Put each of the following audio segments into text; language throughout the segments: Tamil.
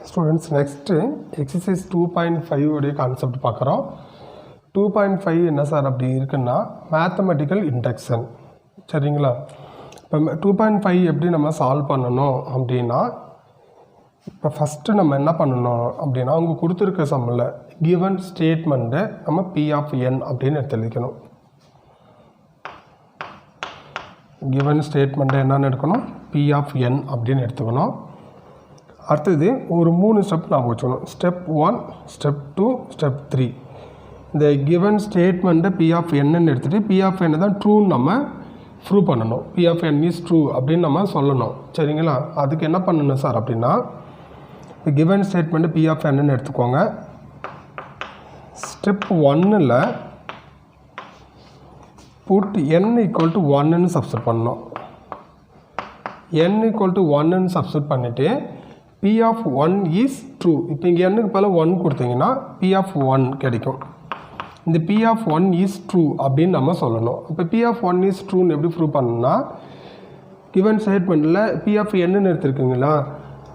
ஸ்டூடெண்ட்ஸ் நெக்ஸ்ட்டு எக்ஸசைஸ் 2.5 உடைய கான்செப்ட் பார்க்குறோம். 2.5 என்ன சார் அப்படி இருக்குன்னா மேத்தமெட்டிக்கல் இண்டக்ஷன். சரிங்களா? இப்போ 2.5 எப்படி நம்ம சால்வ் பண்ணணும் அப்படின்னா, இப்போ ஃபஸ்ட்டு நம்ம என்ன பண்ணணும் அப்படின்னா, அவங்க கொடுத்துருக்க சம்மில் கிவன் ஸ்டேட்மெண்ட்டு நம்ம P of n அப்படின்னு எடுத்து எழுதிக்கணும். கிவன் ஸ்டேட்மெண்ட்டு என்னென்னு எடுக்கணும், P of n அப்படின்னு எடுத்துக்கணும். அடுத்தது ஒரு 3 ஸ்டெப் நான் வச்சுக்கணும். Step 1, step 2, step 3. இந்த கிவன் ஸ்டேட்மெண்ட்டை P of n எடுத்துகிட்டு P of n தான் ட்ரூன்னு நம்ம ப்ரூவ் பண்ணணும். P of n is true அப்படின்னு நம்ம சொல்லணும். சரிங்களா? அதுக்கு என்ன பண்ணணும் சார் அப்படின்னா, இப்போ given statement P of n எடுத்துக்கோங்க. ஸ்டெப் 1ல் புட் n ஈக்குவல் டு 1ன்னு சப்ஸ்டிட் பண்ணணும். n ஈக்குவல் டு 1ன்னு சப்ஸ்டிட் பண்ணிவிட்டு P of 1 இஸ் ட்ரூ. இப்போ இங்கே என்னுக்கு பல 1 கொடுத்தீங்கன்னா P of 1 கிடைக்கும். இந்த P of 1 இஸ் ட்ரூ அப்படின்னு நம்ம சொல்லணும். இப்போ P of 1 இஸ் ட்ரூன்னு எப்படி ப்ரூவ் பண்ணணும்னா, கிவன் ஸ்டேட்மெண்ட்டில் P of n எடுத்துருக்குங்களா,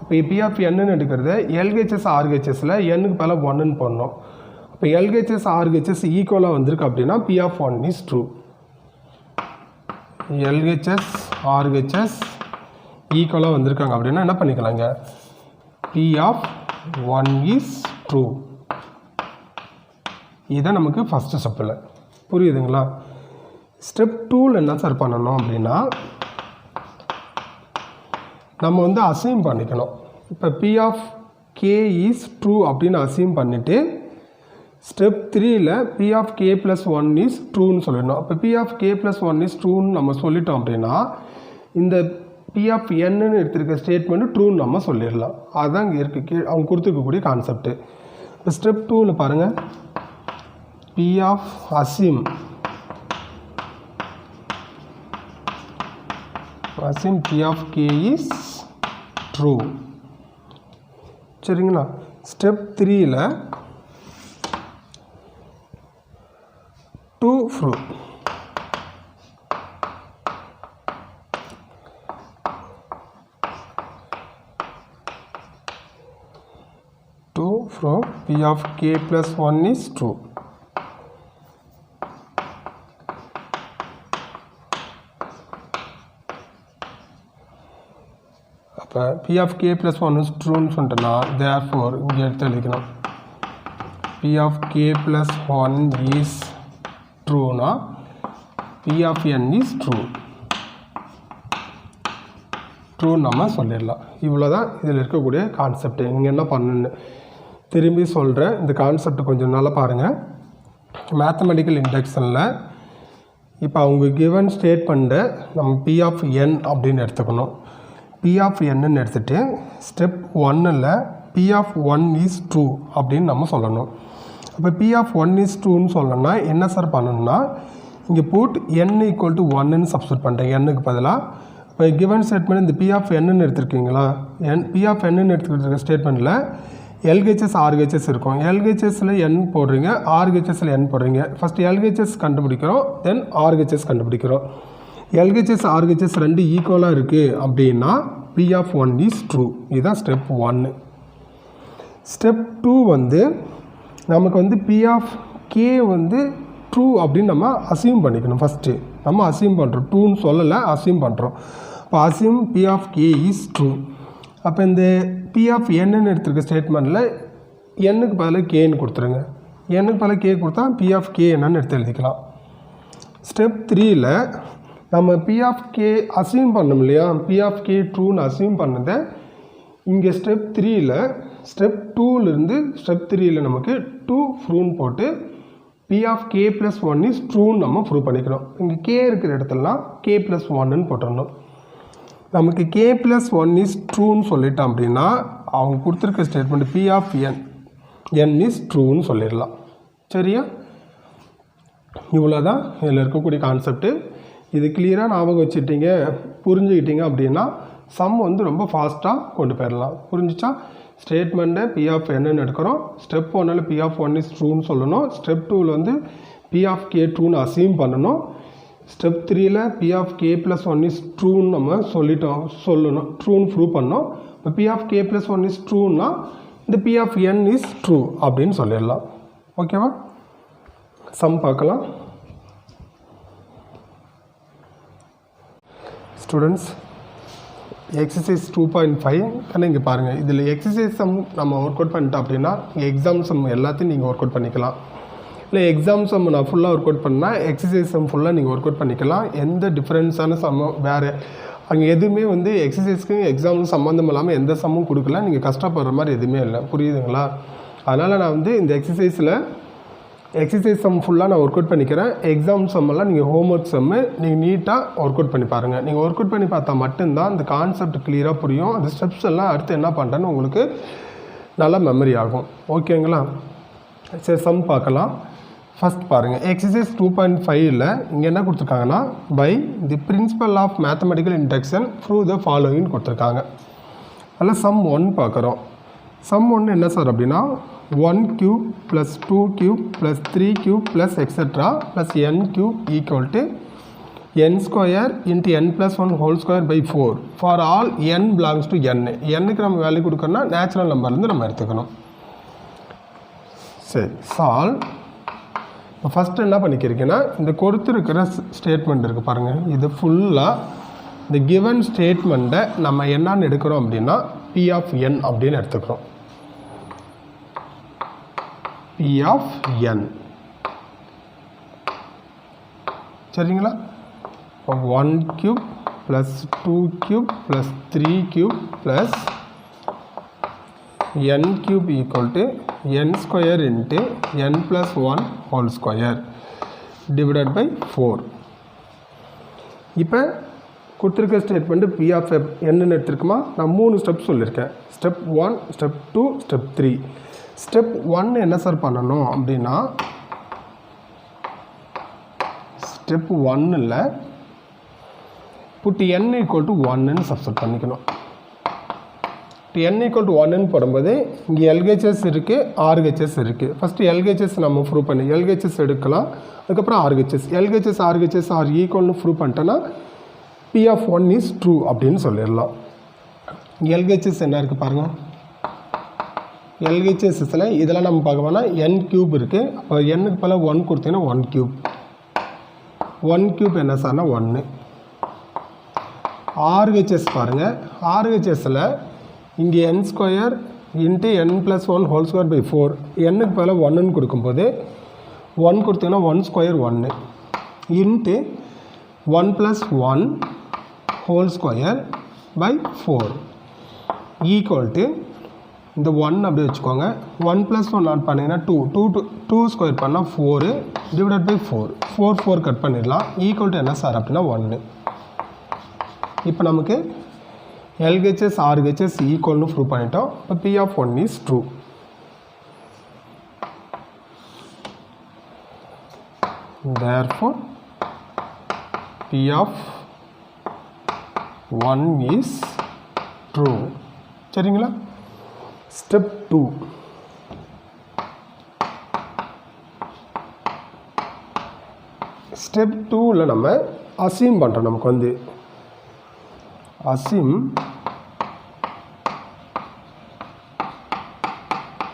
இப்போ P of n எடுக்கிறது LHS RHSல n பல 1ன்னு போடணும். இப்போ LHS RHS ஈக்குவலாக வந்திருக்கு அப்படின்னா P of 1 is true. LHS RHS ஈக்குவலாக வந்திருக்காங்க அப்படின்னா என்ன பண்ணிக்கலாங்க, P of 1 இஸ் ட்ரூ. இதுதான் நமக்கு ஃபஸ்ட்டு ஸ்டெப்பில். புரியுதுங்களா? ஸ்டெப் 2ல் என்ன சார் பண்ணணும் அப்படின்னா, நம்ம வந்து அசைம் பண்ணிக்கணும். இப்போ P of k is true அப்படின்னு அசைம் பண்ணிவிட்டு ஸ்டெப் 3ல் P of k + 1 இஸ் ட்ரூன்னு சொல்லிடணும். இப்போ P of k + 1 இஸ் ட்ரூன்னு நம்ம சொல்லிட்டோம் அப்படின்னா, இந்த P of n எடுத்திருக்க ஸ்டேட்மெண்ட் ட்ரூன்னு நம்ம சொல்லிடலாம். அதுதான் இங்கே இருக்கு அவங்க கொடுத்துருக்கக்கூடிய கான்செப்ட்டு. இப்போ ஸ்டெப் 2ல் பாருங்கள், P of assume P of k is true. சரிங்களா? ஸ்டெப் 3ல் to prove P of k + 1 is true. அப்போ P of k + 1 is ட்ரூன்னு சொல்லிட்டோன்னா, therefore இங்கே எடுத்து எழுதிக்கணும். P of k + 1 is ட்ரூனா P of n is true. ட்ரூன்னு நம்ம சொல்லிடலாம். இவ்வளோ தான் இதில் இருக்கக்கூடிய கான்செப்ட். நீங்கள் என்ன பண்ணணுன்னு திரும்பி சொல்கிறேன். இந்த கான்செப்ட் கொஞ்சம் நல்லா பாருங்கள். மேத்தமெட்டிக்கல் இண்டக்ஷனில் இப்போ அவங்க கிவன் ஸ்டேட்மெண்ட்டை நம்ம P of n அப்படின்னு எடுத்துக்கணும். P of n எடுத்துகிட்டு ஸ்டெப் 1ல் P of 1 இஸ் ட்ரூ அப்படின்னு நம்ம சொல்லணும். அப்போ P of 1 இஸ் ட்ரூன்னு சொல்லணும்னா என்ன சார் பண்ணணும்னா, இங்கே புட் n ஈக்குவல் டு 1ன்னு சப்ஸ்டிட் பண்ணுறேன். n-க்கு பதிலாக இப்போ கிவன் ஸ்டேட்மெண்ட் இந்த P of n எடுத்துருக்கீங்களா, P of n எடுத்துக்கிட்டு ஸ்டேட்மெண்ட்டில் LHS RHS இருக்கும். LHSல n போடுறீங்க, RHSல n போடுறீங்க. ஃபஸ்ட்டு LHS கண்டுபிடிக்கிறோம், தென் RHS கண்டுபிடிக்கிறோம். LHS RHS ரெண்டு ஈக்குவலாக இருக்குது அப்படின்னா P of 1 இஸ் ட்ரூ. இதுதான் ஸ்டெப் 1. ஸ்டெப் 2 வந்து நமக்கு வந்து P of k வந்து ட்ரூ அப்படின்னு நம்ம அசியூம் பண்ணிக்கணும். ஃபஸ்ட்டு நம்ம அசியூம் பண்ணுறோம், ட்ரூன்னு சொல்லலை, அசியூம் பண்ணுறோம். இப்போ assume P of k is true. அப்போ இந்த P of n எடுத்துருக்க ஸ்டேட்மெண்ட்டில் n-க்கு பதிலாக k-ன்னு கொடுத்துருங்க. n-க்கு பதிலாக k கொடுத்தா P of k என்னன்னு எடுத்து எழுதிக்கலாம். ஸ்டெப் 3ல் நம்ம P of k அசியூம் பண்ணோம் இல்லையா, P of k ட்ரூன்னு அசியூம் பண்ணதை இங்கே ஸ்டெப் 3ல் ஸ்டெப் 2லேருந்து ஸ்டெப் 3ல் நமக்கு ட்ரூன்னு போட்டு P of k + 1 இஸ் ட்ரூன்னு நம்ம ப்ரூவ் பண்ணிக்கிறோம். இங்கே k இருக்கிற இடத்துலலாம் k + 1ன்னு போட்டுடணும். நமக்கு k + 1 இஸ் ட்ரூன்னு சொல்லிட்டோம் அப்படின்னா அவங்க கொடுத்துருக்க statement P of n is ட்ரூன்னு சொல்லிடலாம். சரியா? இவ்வளோ தான் இதில் இருக்கக்கூடிய கான்செப்ட்டு. இது கிளியராக ஞாபகம் வச்சுட்டீங்க, புரிஞ்சுக்கிட்டீங்க அப்படின்னா சம் வந்து ரொம்ப ஃபாஸ்ட்டாக கொண்டு போயிடலாம். புரிஞ்சிச்சா? ஸ்டேட்மெண்ட்டை P of n எடுக்கிறோம். ஸ்டெப் 1ல் P of 1 இஸ் ட்ரூன்னு சொல்லணும். ஸ்டெப் 2ல் வந்து P of k ட்ரூன்னு அசியூம் பண்ணணும். ஸ்டெப் 3ல் P of k + 1 இஸ் ட்ரூன்னு நம்ம சொல்லணும், ட்ரூன்னு ப்ரூவ் பண்ணோம். இப்போ P of K plus one is ட்ரூன்னா இந்த P of N is true அப்படின்னு சொல்லிடலாம். ஓகேவா? சம் பார்க்கலாம். ஸ்டூடெண்ட்ஸ், எக்ஸசைஸ் 2.5 ஆனால் இங்கே பாருங்கள், இதில் எக்ஸசைஸ் சம் நம்ம ஒர்க் அவுட் பண்ணிட்டோம் அப்படின்னா எக்ஸாம் சம் எல்லாத்தையும் நீங்கள் ஒர்க் அவுட் பண்ணிக்கலாம். இல்லை எக்ஸாம் சம் நான் ஃபுல்லாக ஒர்க் அவுட் பண்ணால் எக்ஸசைஸ் சம் ஃபுல்லாக நீங்கள் ஒர்க் அவுட் பண்ணிக்கலாம். எந்த டிஃப்ரென்ஸான சம்மம் வேறு அங்கே எதுவுமே வந்து எக்ஸசைஸ்க்கும் எக்ஸாமுக்கும் சம்மந்தம் இல்லாமல் எந்த சம்மும் கொடுக்கல. நீங்கள் கஷ்டப்படுற மாதிரி எதுவுமே இல்லை. புரியுதுங்களா? அதனால் நான் வந்து இந்த எக்ஸசைஸ் சம் ஃபுல்லாக நான் ஒர்க் அவுட் பண்ணிக்கிறேன். எக்ஸாம் சம்மெல்லாம் நீங்கள் ஹோம்ஒர்க் சம்மு நீங்கள் நீட்டாக ஒர்க் அவுட் பண்ணி பாருங்கள். நீங்கள் ஒர்க் அவுட் பண்ணி பார்த்தா மட்டும்தான் அந்த கான்செப்ட் கிளியராக புரியும். அந்த ஸ்டெப்ஸ் எல்லாம் அடுத்து என்ன பண்ணுறேன்னு உங்களுக்கு நல்லா மெமரி ஆகும். ஓகேங்களா? சரி, சம் பார்க்கலாம். ஃபஸ்ட் பாருங்கள், எக்ஸசைஸ் 2.5ல் இங்கே என்ன கொடுத்துருக்காங்கன்னா, by the principle of mathematical induction prove the ஃபாலோயின்னு கொடுத்துருக்காங்க. அதில் சம் 1 பார்க்குறோம். சம் 1 என்ன சார் அப்படின்னா, 1 cube plus 2 cube plus 3 cube plus etc plus n cube equal to n square into n plus 1 whole square by 4 for all n belongs to n. nக்கு நம்ம வேல்யூ கொடுக்கணும்னா நேச்சுரல் நம்பர்லேருந்து நம்ம எடுத்துக்கணும். சரி, சால்வ். இப்போ ஃபஸ்ட்டு என்ன பண்ணிக்கிறீங்கன்னா, இந்த கொடுத்துருக்கிற ஸ்டேட்மெண்ட் இருக்குது பாருங்கள், இது ஃபுல்லாக இந்த கிவன் ஸ்டேட்மெண்ட்டை நம்ம என்னன்னு எடுக்கிறோம் அப்படின்னா பி ஆஃப் என் அப்படின்னு எடுத்துக்கிறோம். P of n. சரிங்களா? 1 cube plus 2 cube plus 3 cube plus n cube equal to n square into n plus 1 whole square divided by 4. இப்போ கொடுத்துருக்க ஸ்டேட்மெண்ட்டு P of என்னன்னு எடுத்துருக்குமா? நான் 3 ஸ்டெப் சொல்லியிருக்கேன். Step 1, step 2, step 3. ஸ்டெப் 1 என்ன சார் பண்ணணும் அப்படின்னா, ஸ்டெப் 1ல் புட் n ஈக்குவல் டு 1ன்னு சப்ஸ்டிட் பண்ணிக்கணும். n ஈக்குவல் டு 1ன்னு போடும்போது இங்கே எல்ஹெச்எஸ் இருக்குது, ஆர்ஹெச்எஸ் இருக்குது. ஃபஸ்ட்டு எல்ஹெச்எஸ் நம்ம ப்ரூவ் பண்ணி எல்ஹெச்எஸ் எடுக்கலாம். அதுக்கப்புறம் ஆர்ஹெச்எஸ். எல்ஹெச்எஸ் ஆர்ஹெச்எஸ் ஆர் ஈக்குவல்னு ப்ரூவ் பண்ணிட்டோன்னா P of 1 இஸ் ட்ரூ அப்படின்னு சொல்லிடலாம். எல்ஹெச்எஸ் என்ன இருக்குது பாருங்கள். எல்ஹெச்எஸ்ஸில் இதெல்லாம் நம்ம பார்க்கணும்னா n கியூப் இருக்குது. அப்போ n பல 1 கொடுத்தீங்கன்னா 1 கியூப். 1 கியூப் என்ன சார்னா 1. ஆர்ஹெச்எஸ் பாருங்கள். ஆர்ஹெச்எஸில் இங்கே n square into n plus 1 whole square by 4. n பல 1ன்னு கொடுக்கும்போது 1 கொடுத்தீங்கன்னா 1 square 1 into 1 plus 1 whole square by 4 equal to இந்த 1 அப்படியே வச்சுக்கோங்க. 1 ப்ளஸ் 1 ஆட் பண்ணிங்கன்னா 2 ஸ்கொயர் பண்ணால் 4 டிவைடட் பை 4 கட் பண்ணிடலாம். ஈக்குவல் டு என்ன சார் அப்படின்னா 1. இப்போ நமக்கு எல்ஹெச்எஸ் ஆர்ஹெச்எஸ் ஈக்குவல்னு ப்ரூவ் பண்ணிட்டோம். இப்போ P of 1 is true. Therefore P of 1 is true. சரிங்களா? ஸ்டெப் 2. ஸ்டெப் 2ல் நம்ம அசியூம் பண்ணுறோம். நமக்கு வந்து assume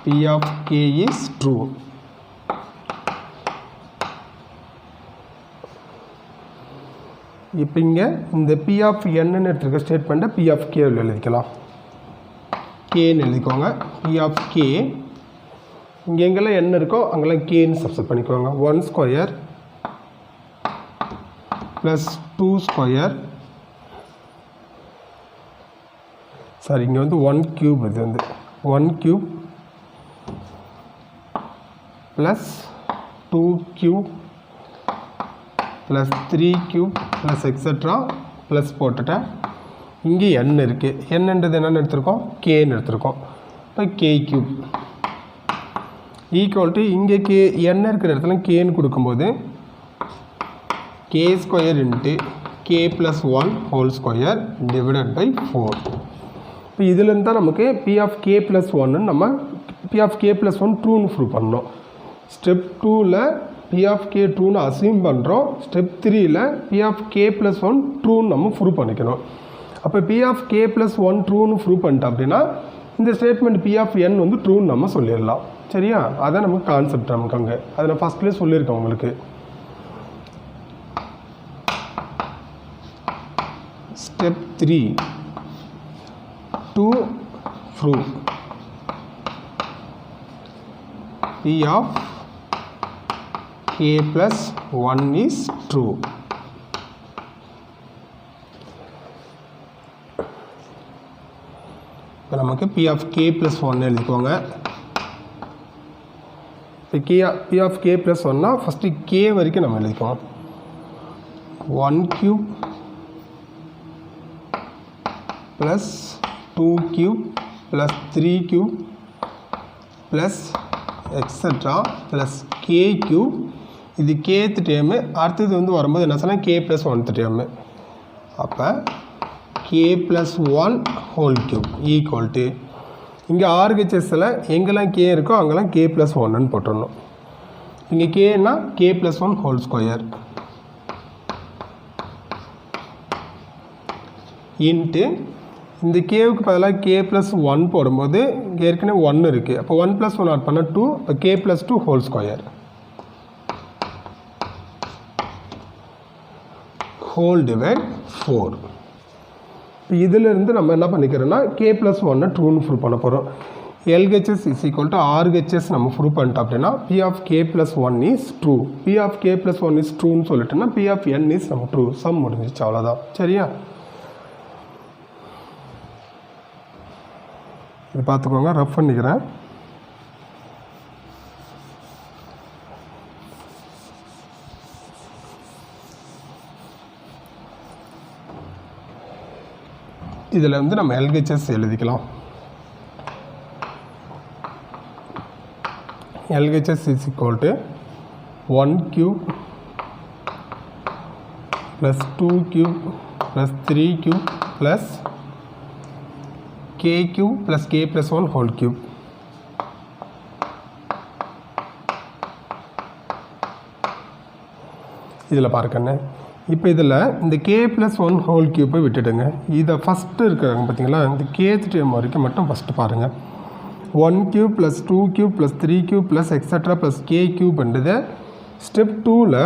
P of k is true. இப்போ இங்கே இந்த P of nன்னு எடுத்துருக்க ஸ்டேட்மெண்ட்டை P of k எழுதிக்கலாம். கேன்னு எழுதிக்கோங்க. P of k இங்கே எங்கெல்லாம் n இருக்கோ அங்கெல்லாம் கேன்னு சப்ஸ்டிட் பண்ணிக்கோங்க. 1 ஸ்கொயர் ப்ளஸ் 2 ஸ்கொயர், சாரி இங்கே வந்து 1 கியூப், இது வந்து 1 cube plus 2 cube plus 3 cube plus etcetera plus போட்டுட்டேன். இங்கே n இருக்குது. என்னன்றது என்னென்னு எடுத்திருக்கோம்? கேன்னு எடுத்திருக்கோம். இப்போ கே கியூப் ஈக்குவல் டு இங்கே கே n இருக்கிற இடத்துல கேன்னு கொடுக்கும்போது k square into K plus 1 whole square divided by 4. இப்போ இதுலேருந்து தான் நமக்கு P of k ப்ளஸ் 1 நம்ம P of k ப்ளஸ் 1 ட்ரூன்னு ப்ரூவ் பண்ணோம். ஸ்டெப் 2ல் P of k ட்ரூன்னு அசியூம் பண்ணுறோம். ஸ்டெப் 3ல் P of k ப்ளஸ் 1 ட்ரூன்னு நம்ம ப்ரூவ் பண்ணிக்கணும். அப்போ P of K plus 1 ட்ரூன்னு ப்ரூவ் பண்ணிட்டோம் அப்படின்னா இந்த ஸ்டேட்மெண்ட் P of N வந்து ட்ரூன்னு நம்ம சொல்லிடலாம். சரியா? அதான் நமக்கு கான்செப்ட் நமக்கு அங்கே அதை நான் ஃபஸ்ட்லேயே சொல்லியிருக்கேன் உங்களுக்கு. Step 3 to prove P of K plus 1 is true. இப்போ நமக்கு P of K plus 1 எழுதிக்கோங்க. இப்போ P of K plus 1னா ஃபஸ்ட்டு K வரைக்கும் நம்ம எழுதிக்குவோம். 1 cube plus 2 cube plus 3 cube plus etc plus K cube. இது Kth டேர்மு. அடுத்தது வந்து வரும்போது என்ன சொன்னால் K plus 1th டேர்மு. அப்போ K plus 1 whole cube equal to இங்கே RHSல எங்கெல்லாம் K இருக்கோ அங்கெல்லாம் K plus 1ன்னு போட்டுடணும். இங்கே Kனா K plus 1 whole square into இந்த Kவுக்கு பதிலாக K plus 1 போடும்போது இங்கே ஏற்கனவே 1 இருக்குது. அப்போ 1 plus 1 ஆட் பண்ணால் 2. இப்போ K plus 2 whole square whole divide 4. இப்போ இதிலிருந்து நம்ம என்ன பண்ணிக்கிறோன்னா K plus 1 ட்ரூன்னு ப்ரூவ் பண்ண போகிறோம். LHS is equal to RHS நம்ம ப்ரூவ் பண்ணிட்டோம் அப்படின்னா P of K plus 1 is true. P of K plus 1 is ட்ரூன்னு சொல்லிட்டோன்னா P of N is நம்ம ட்ரூ. சம் முடிஞ்சிச்சு, அவ்வளோதான். சரியா? இது பார்த்துக்கோங்க, ரஃப் பண்ணிக்கிறேன். இதில் வந்து நம்ம LHS எழுதிக்கலாம். LHS is equal to 1 cube plus 2 cube plus 3 cube plus K cube plus K plus 1 whole cube. இதில் பார்க்கண்ணே, இப்போ இதில் இந்த K plus 1 whole cube விட்டுடுங்க. இதை ஃபஸ்ட்டு இருக்கிறாங்க பார்த்தீங்களா, இந்த Kth டேர்ம் வரைக்கும் மட்டும் ஃபஸ்ட்டு பாருங்கள். 1 cube plus 2 cube plus 3 cube plus etc plus K cubeன்றது ஸ்டெப் 2ல்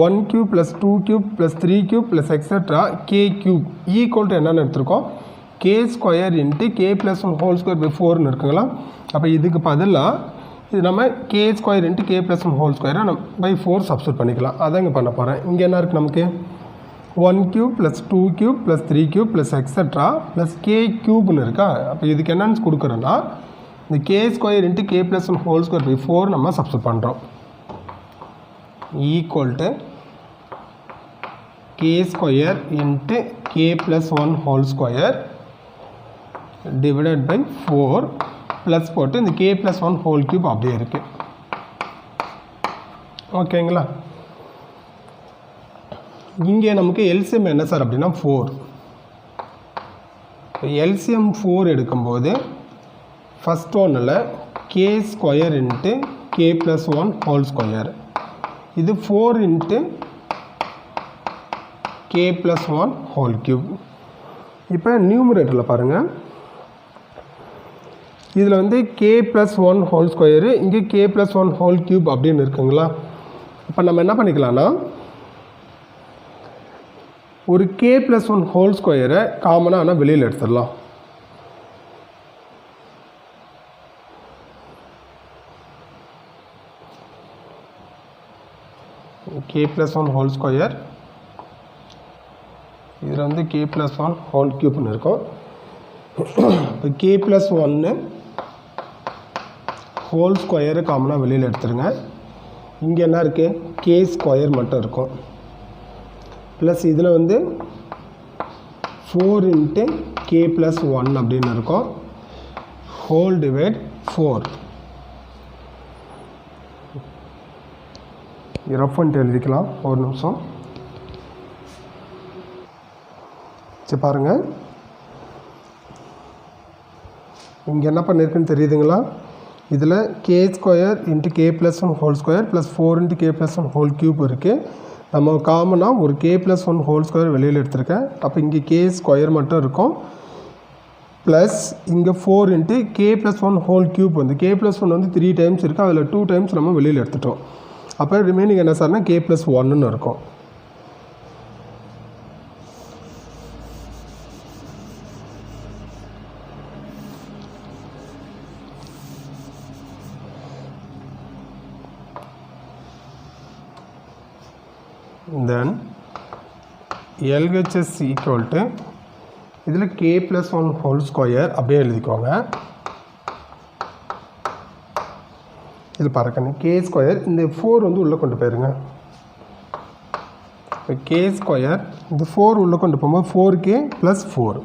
1 cube plus 2 cube plus 3 cube plus etc K cube equal to என்னென்னு எடுத்துருக்கோம், K square into K plus 1 whole square by 4ன்னு இருக்குங்களா. அப்போ இதுக்கு பதிலாக இது நம்ம K square into K plus 1 whole square நம்ம by 4 சப்ஸ்டியூட் பண்ணிக்கலாம். அதான் இங்கே பண்ண போகிறேன். இங்கே என்ன இருக்குது நமக்கு 1 cube plus 2 cube plus 3 cube plus etc plus K cubeன்னு இருக்கா. அப்போ இதுக்கு என்னென்னு கொடுக்குறேன்னா இந்த K square into K plus 1 whole square by 4 நம்ம சப்ஸ்டியூட் பண்ணுறோம். Equal to K square into K plus 1 whole square divided by 4 plus போட்டு இந்த K plus 1 whole cube அப்படியே இருக்குது. ஓகேங்களா? இங்கே நமக்கு எல்சிஎம் என்ன சார் அப்படின்னா 4. எல்சிஎம் 4 எடுக்கும்போது ஃபஸ்ட் ஒன்றில் K square into K plus 1 whole square, இது 4 into K plus 1 whole cube. இப்போ நியூமரேட்டரில் பாருங்கள், இதில் வந்து K plus 1 whole square, இங்கே K plus 1 whole cube அப்படின்னு இருக்குங்களா. இப்போ நம்ம என்ன பண்ணிக்கலாம்னா ஒரு K plus 1 whole square காமனாக ஆனால் வெளியில் எடுத்துடலாம். K plus 1 whole square, இதில் வந்து K plus 1 whole cubeன்னு இருக்கும். இப்போ K plus 1 whole square காமனாக வெளியில் எடுத்துருங்க. இங்கே என்ன இருக்குது, K ஸ்கொயர் மட்டும் இருக்கும். ப்ளஸ் இதில் வந்து 4 இன்ட்டு K plus 1 அப்படின்னு இருக்கும். Whole divide 4. ரஃப் பண்ணிட்டு எழுதிக்கலாம் ஒரு நிமிஷம். சரி பாருங்கள், இங்கே என்ன பண்ணியிருக்குன்னு தெரியுதுங்களா. இதில் K square into K plus 1 whole square plus 4 into K plus 1 whole cube இருக்குது. நம்ம காமனாக ஒரு k + 1 ஹோல் ஸ்கொயர் வெளியில் எடுத்திருக்கேன். அப்போ இங்கே k ஸ்கொயர் மட்டும் இருக்கும். ப்ளஸ் இங்கே 4 × k + 1 ஹோல் க்யூப் வந்து k + 1 வந்து 3 டைம்ஸ் இருக்குது. அதில் 2 டைம்ஸ் நம்ம வெளியில் எடுத்துட்டோம். அப்போ ரிமைனிங் என்ன சார்னா k + 1ன்னு இருக்கும். Then LHS equal to இதில் k + 1 ஹோல் ஸ்கொயர் அப்படியே எழுதிக்கோங்க. இது பாருங்க k ஸ்கொயர் இந்த 4 வந்து உள்ளே கொண்டு போயிருங்க. k ஸ்கொயர் இந்த 4 உள்ளே கொண்டு போகும்போது 4k + 4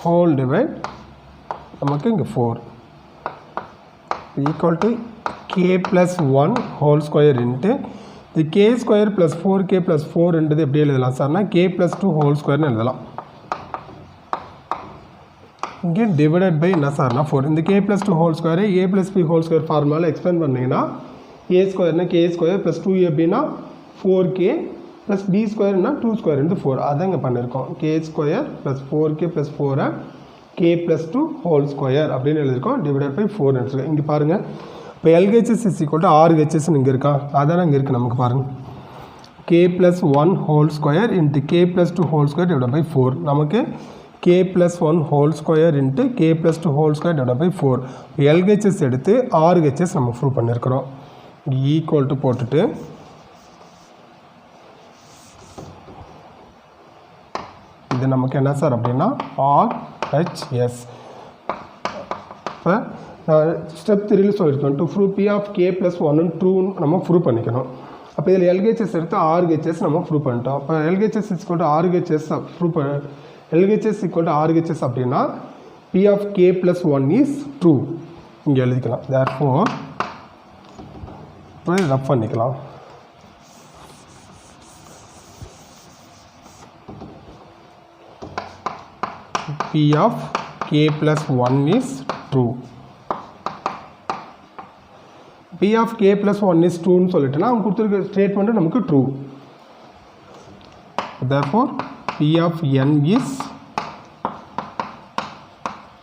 ஹோல் டிவைட் நமக்கு இங்கே 4 equal to k + 1 whole square into இது k ஸ்கொயர் + 4k + 4ன்றது எப்படி எழுதலாம் சார்னா k + 2 ஹோல் ஸ்கொயர்னு எழுதலாம். இங்கே டிவைடட் பை என்ன சார்னா 4 இந்த k + 2 ஹோல் ஸ்கொயரை a + b ஹோல் ஸ்கொயர் ஃபார்முலாவில் எக்ஸ்பிளைன் பண்ணிங்கன்னா a ஸ்கொயர்னா k square + 2ab = 4k + b ஸ்கொயர்னா 2 ஸ்கொயர் × 4 அதான் இங்கே பண்ணியிருக்கோம். k square + 4k + 4 k + 2 whole square அப்படின்னு எழுதியிருக்கோம். டிவைடட் பை 4 எடுத்துருக்கோம். இங்கே பாருங்கள் இப்போ LHS = RHSன்னு இங்கே இருக்கா அதான இங்கே இருக்குது நமக்கு பாருங்கள் k + 1 whole square into k + 2 whole square divide by 4 நமக்கு k + 1 whole square into k + 2 whole square divide by 4 LHS எடுத்து RHS நம்ம ப்ரூவ் பண்ணியிருக்கிறோம். ஈக்குவல் டு போட்டுட்டு இது நமக்கு என்ன சார் அப்படின்னா RHS. இப்போ ஸ்டெப் 3ல சொல்லியிருக்கோம் to prove P of k + 1 ட்ரூன்னு நம்ம ப்ரூவ் பண்ணிக்கணும். அப்போ இதில் LHS எடுத்து RHS நம்ம ப்ரூவ் பண்ணிட்டோம். அப்போ LHS = RHS ப்ரூவ் பண்ண LHS = RHS அப்படின்னா P of k + 1 is true இங்கே எழுதிக்கலாம். therefore இப்போ ரஃப் பண்ணிக்கலாம். P of k + 1 is true. P of k + 1 is true ன்னு சொல்லிட்டுனா அவங்க கொடுத்துருக்க ஸ்டேட்மெண்ட்டு நமக்கு true. therefore P of n is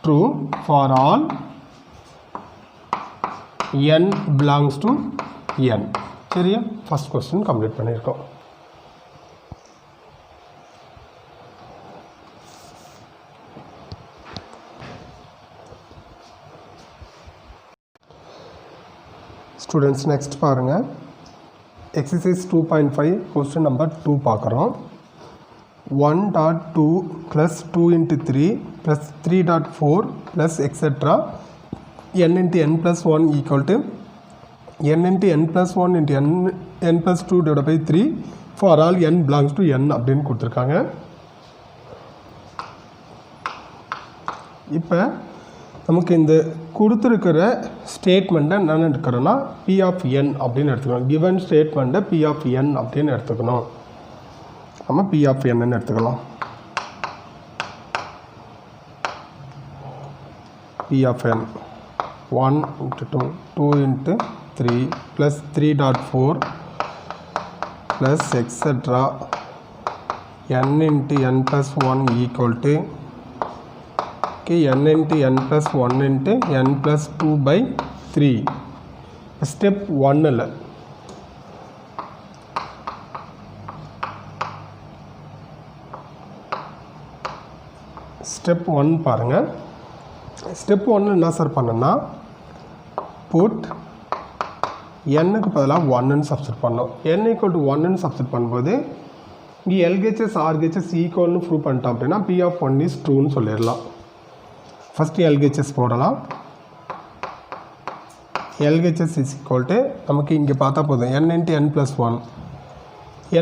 true for all n belongs to n. சரியா ஃபர்ஸ்ட் கொஸ்டின் கம்ப்ளீட் பண்ணியிருக்கோம். ஸ்டூடெண்ட்ஸ் நெக்ஸ்ட் பாருங்கள் எக்ஸசைஸ் 2.5 கொஸ்டின் நம்பர் 2 பார்க்குறோம். 1.2 + 2 × 3 + 3.4 + etc. n × n + 1 equal to n × n + 1 × n + 2 divided by 3 for all n belongs to n அப்படின்னு கொடுத்துருக்காங்க. இப்போ நமக்கு இந்த கொடுத்துருக்கிற ஸ்டேட்மெண்ட்டை என்னென்னு எடுக்கிறோன்னா P of n அப்படின்னு எடுத்துக்கணும். கிவன் ஸ்டேட்மெண்ட்டை P of n அப்படின்னு எடுத்துக்கணும். நம்ம P of nன்னு எடுத்துக்கலாம். P of n 1 × 2 2 × 3 + 3.4 + etc. n × n + 1 equal to n × n + 1 × n + 2 by 3. Step 1ல் ஸ்டெப் 1 பாருங்கள். ஸ்டெப் 1 என்ன சார் பண்ணணும்னா புட் n-க்கு பதிலாக 1ன்னு சப்ஸ்டிட் பண்ணோம். n = 1ன்னு சப்ஸ்டிட் பண்ணும்போது இங்கே LHS RHS ஈக்குவல்னு ப்ரூவ் பண்ணிட்டோம் அப்படின்னா P of 1 is ட்ரூன்னு சொல்லிடலாம். ஃபஸ்ட்டு LHS போடலாம். LHS = நமக்கு இங்கே பார்த்தா போதும் n × n + 1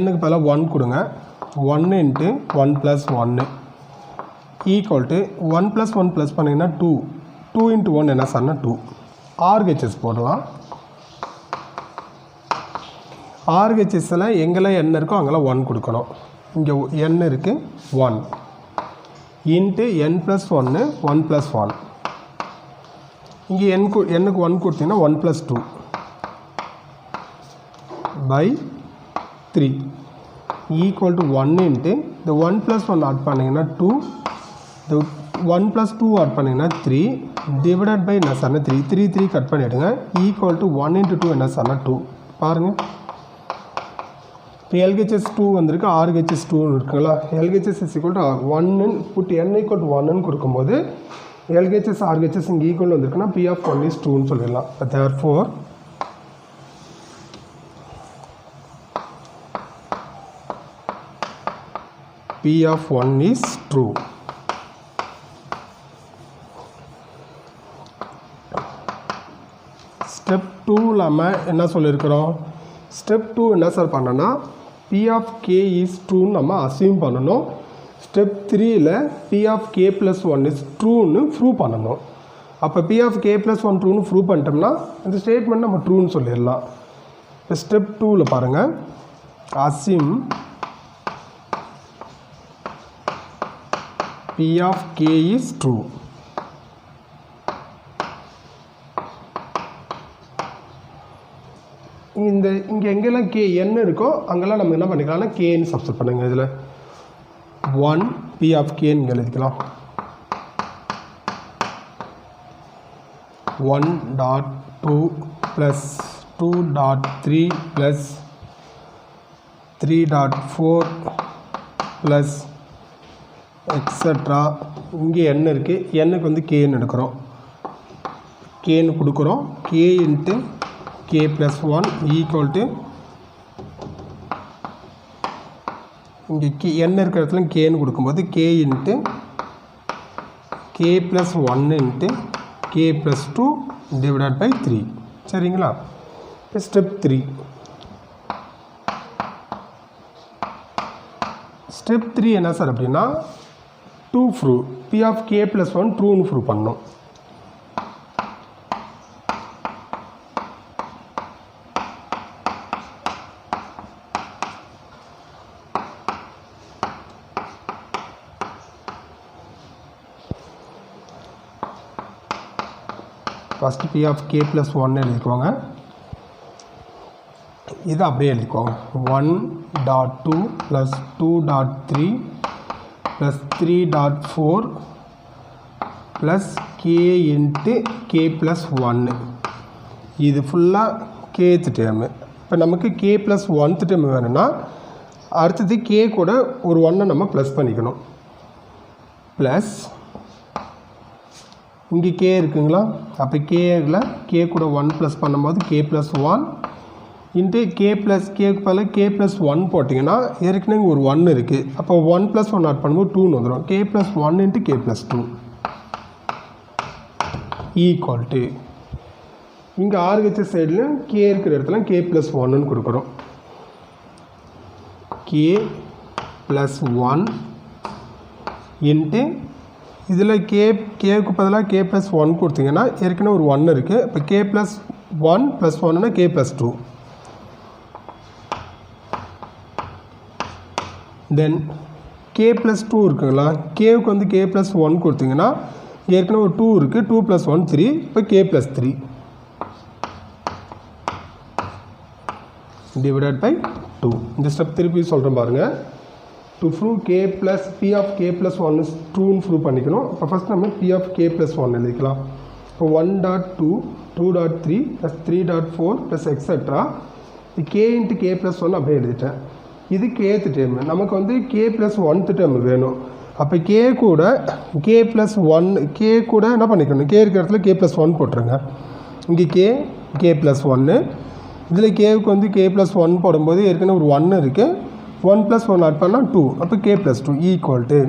n-க்கு பதிலாக 1 கொடுங்க. 1 × 1 + 1 ஈக்குவல் டு 1 + 1 ப்ளஸ் பண்ணிங்கன்னா 2 2 × 1 என்ன சார்னா 2. RHS போடலாம். RHSல எங்கெல்லாம் n இருக்கோ அங்கெல்லாம் 1 கொடுக்கணும். இங்கே n இருக்குது 1 இன்ட்டு n + 1 1 + 1 இங்கே n-க்கு 1 கொடுத்தீங்கன்னா 1 + 2 by 3 equal to 1 into the 1 plus 1 add பண்ணிங்கன்னா 2 the 1 plus 2 add பண்ணிங்கன்னா 3 divided by என்ன சார்னா 3 கட் பண்ணிவிடுங்க equal to 1 into 2 என்ன சார்னா 2 பாருங்கள். இப்போ LHS 2 வந்திருக்கு, RHS 2 இருக்குங்களா. LHS is equal to 1 put n equal to 1 கொடுக்கும்போது LHS RHS இங்கே ஈக்குவல் வந்திருக்குன்னா P of 1 is 2ன்னு சொல்லிடலாம். therefore P of 1 is true. Step 2 நம்ம என்ன சொல்லியிருக்கிறோம், ஸ்டெப் 2 என்ன சார் பண்ணனா P of k is true நம்ம அசியூம் பண்ணணும். ஸ்டெப் 3ல P of k plus 1 is ட்ரூன்னு ப்ரூவ் பண்ணணும். அப்போ P of k plus 1 ட்ரூன்னு ப்ரூவ் பண்ணிட்டோம்னா இந்த ஸ்டேட்மெண்ட் நம்ம ட்ரூன்னு சொல்லிடலாம். இப்போ ஸ்டெப் 2ல பாருங்கள், assume P of k is true. இங்கே எங்கெல்லாம் கே என்ன இருக்கோ அங்கெல்லாம் நம்ம என்ன பண்ணிக்கலாம்னா கேன்னு சப்ஸ்டிட் பண்ணுங்க. இதில் 1 P of கேன்னு எழுதிக்கலாம். 1.2 plus 2.3 plus 3.4 plus எக்ஸட்ரா. இங்கே என்ன இருக்குது, என்னுக்கு வந்து கேன்னு எடுக்கிறோம், கேன்னு கொடுக்குறோம். K into k plus 1 equal to இங்கே n இருக்கிற இடத்துல கேன்னு கொடுக்கும்போது k into k plus 1 into k plus 2 divided by 3. சரிங்களா. இப்போ ஸ்டெப் 3. ஸ்டெப் 3 என்ன சார் அப்படின்னா to prove P of k plus 1 ட்ரூன்னு ப்ரூவ் பண்ணணும். First P of k plus 1 எழுதிக்குவாங்க, இது அப்படியே எழுதிக்குவாங்க. 1.2 plus 2.3 plus 3.4 plus k into k plus 1. இது ஃபுல்லாக kth டேர்மு. இப்போ நமக்கு k plus 1th டேர்ம் வேணும்னா அடுத்தது k கூட ஒரு 1 நம்ம ப்ளஸ் பண்ணிக்கணும். ப்ளஸ் இங்கே கே இருக்குங்களா, அப்போ கே கூட 1 ப்ளஸ் பண்ணும்போது k plus 1 into K plus கேக்கு பதில் k plus 1 போட்டிங்கன்னா ஏற்கனவே ஒரு 1 இருக்குது. அப்போ 1 plus 1 ஆட் பண்ணும்போது 2ன்னு வந்துடும். k plus 1 into k plus 2 equal to இங்கே RHS சைடில் k இருக்கிற இடத்துல k plus 1ன்னு கொடுக்குறோம். k plus 1 இன்ட்டு இதில் கேக்கு பதிலாக k plus 1 கொடுத்தீங்கன்னா ஏற்கனவே ஒரு 1 இருக்குது. இப்போ k plus 1 plus 1னா k plus 2. தென் k plus 2 இருக்குங்களா, கேவுக்கு வந்து k plus 1 கொடுத்தீங்கன்னா ஏற்கனவே ஒரு 2 இருக்குது, 2 plus 1 3. இப்போ k plus 3 divided by 2. இந்த ஸ்டெப் திருப்பி சொல்கிறேன் பாருங்கள். To prove k plus P of k plus 1 is ட்ரூன்னு ப்ரூவ் பண்ணிக்கணும். இப்போ ஃபஸ்ட் நம்ம P of k plus 1 எழுதிக்கலாம். இப்போ 1.2 2.3 plus 3.4 plus extra. k into k plus 1 அப்படியே எழுதிட்டேன். இது kth டேர்மு, நமக்கு வந்து k plus 1th டேர்மு வேணும். அப்போ k கூட k plus 1 k கூட என்ன பண்ணிக்கணும், k இருக்கிற இடத்துல k plus 1 போட்டுருங்க. இங்கே k plus 1 இதில் கேவுக்கு வந்து k plus 1 போடும்போது ஏற்கனவே ஒரு 1 இருக்குது. 1 plus 1 ஆட் பண்ணால் 2. அப்போ k plus 2 ஈக்குவல் டு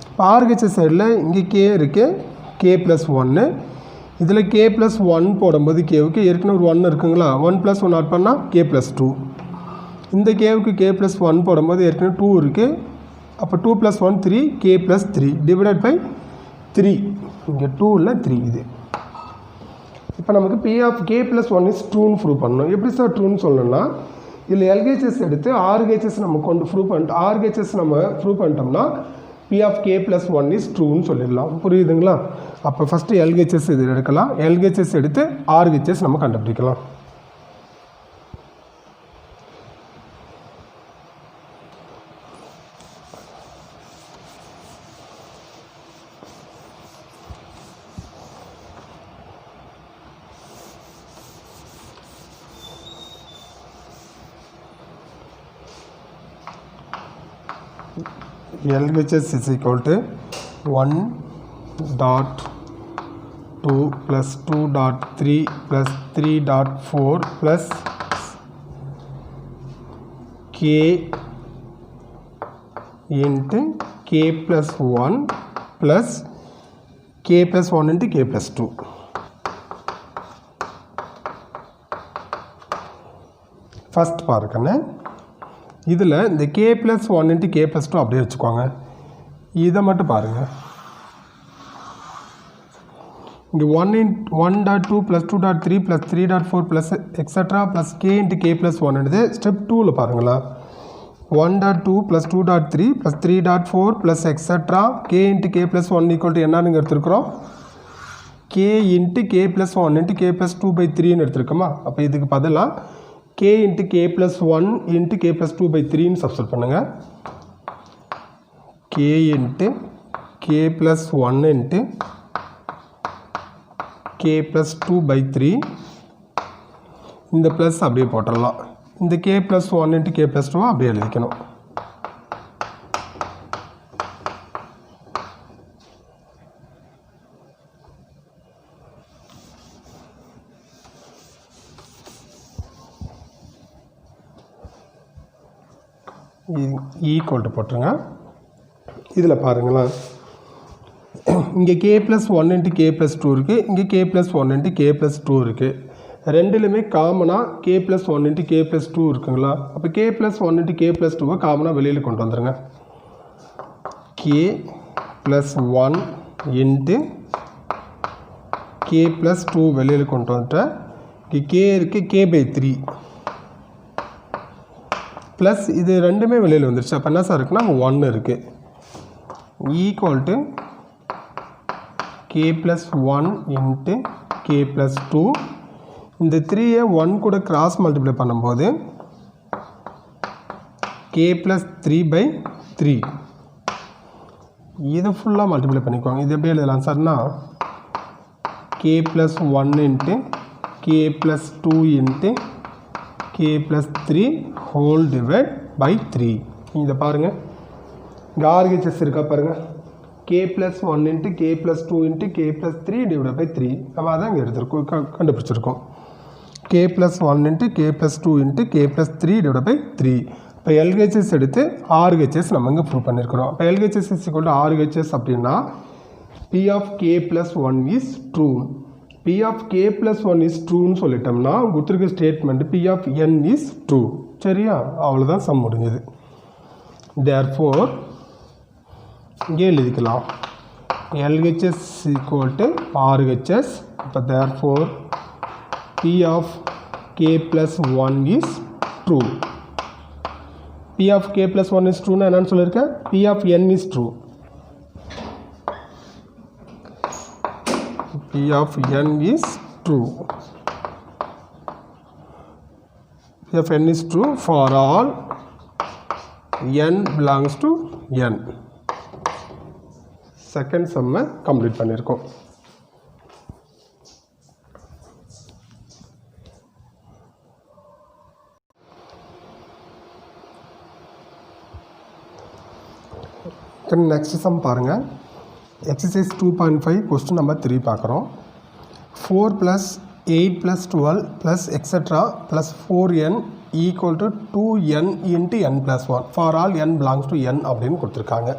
இப்போ RHS சைடில் இங்கே k இருக்குது, k plus 1 இதில் k plus 1 போடும்போது கேவுக்கு ஏற்கனவே ஒரு 1 இருக்குங்களா, 1 plus 1 ஆட் பண்ணால் k plus 2. இந்த கேவுக்கு k plus 1 போடும்போது ஏற்கனவே 2 இருக்குது. அப்போ 2 plus 1 3 k plus 3 divided by 3. இங்கே 2 இல்லை 3 இது. இப்போ நமக்கு P of k plus 1 is ட்ரூன்னு ப்ரூவ் பண்ணணும். எப்படி சார் ட்ரூன்னு சொல்லணும்னா இதில் LHS எடுத்து RHS நம்ம கொண்டு ப்ரூவ் பண்ணிட்டு RHS நம்ம ப்ரூவ் பண்ணிட்டோம்னா P of k plus 1 is ட்ரூன்னு சொல்லிடலாம். புரியுதுங்களா. அப்போ ஃபஸ்ட்டு LHS இது எடுக்கலாம், LHS எடுத்து RHS நம்ம கண்டுபிடிக்கலாம். LHS is equal to 1 dot 2 plus 2 dot 3 plus 3 dot 4 plus K into K plus 1 plus K plus 1 into K plus 2. First பாருங்க, இதில் இந்த K plus 1 into K plus 2 அப்படியே வச்சுக்கோங்க. இதை மட்டும் பாருங்க, இங்கே 1 dot 2 plus 2 dot 3 plus 3 dot 4 plus etc plus K into K plus 1 எடுத்து ஸ்டெப் 2ல் பாருங்களா, 1 dot 2 plus 2 dot 3 plus 3 dot 4 plus etc K into K plus 1 equal to என்னன்னு எடுத்துருக்கிறோம், K into K plus 1 into K plus 2 by 3ன்னு எடுத்துருக்கோமா. அப்போ இதுக்கு பதிலாக K into K plus 1 into K plus 2 by 3ன்னு substitute பண்ணுங்க. K into K plus 1 into K plus 2 by 3. இந்த ப்ளஸ் அப்படியே போட்டுடலாம். இந்த K plus 1 into K plus 2 அப்படியே எழுதிக்கணும். ஈக்குவல் டு போட்டுருங்க. இதில் பாருங்களேன், இங்கே K plus 1 into K plus 2 இருக்குது, இங்கே K plus 1 into K plus 2 இருக்குது. ரெண்டுலையுமே காமனாக K plus 1 into K plus 2 இருக்குங்களா. அப்போ K plus 1 into K plus 2 காமனாக வெளியில் கொண்டு வந்துடுங்க. K plus 1 into K plus 2 வெளியில் கொண்டு வந்துட்டேன். இங்கே K இருக்குது, K by 3 ப்ளஸ் இது ரெண்டுமே வெளியில் வந்துடுச்சு. அப்போ என்ன சார் இருக்குன்னா 1 இருக்குது. Equal to K plus 1 into K plus 2. இந்த 3யை 1 கூட கிராஸ் மல்டிப்ளை பண்ணும்போது K plus 3 by 3. இதை ஃபுல்லாக மல்டிப்ளை பண்ணிக்குவாங்க. இது எப்படி எழுதலாம் சார்னா, K plus 1 into K plus 2 into K plus 3 whole divided by 3. இதை பாருங்கள், இங்கே RHS இருக்கா பாருங்கள், K plus 1 into K plus 2 into K plus 3 divided by 3. நம்ம அதான் இங்கே எடுத்துருக்கோம், கண்டுபிடிச்சிருக்கோம். K plus 1 into K plus 2 into K plus 3 divided by 3. இப்போ LHS எடுத்து RHS நம்ம இங்கே ப்ரூவ் பண்ணியிருக்கிறோம். இப்போ LHS is equal to RHS அப்படின்னா P of K plus 1 is true. P of K plus 1 is trueன்னு சொல்லிட்டோம்னா கொடுத்துருக்க statement P of N is true. சரியா, அவ்வளோதான் சம் முடிஞ்சது. therefore இங்கே எழுதிக்கலாம் LHS equal to RHS. இப்போ therefore P of K plus 1 is true. P of K plus 1 is true னா என்னன்னு சொல்லியிருக்கேன், P of N is true. P of N is true. P of N is true for all N belongs to N. Second சம்மை கம்ப்ளீட் பண்ணியிருக்கோம். நெக்ஸ்ட் சம் பாருங்கள், எக்ஸசைஸ் 2.5 கொஸ்டின் நம்பர் 3 பார்க்குறோம். 4 plus 8 plus 12 plus etc plus 4n equal to 2n into n plus 1 for all n belongs to n அப்படின்னு கொடுத்துருக்காங்க.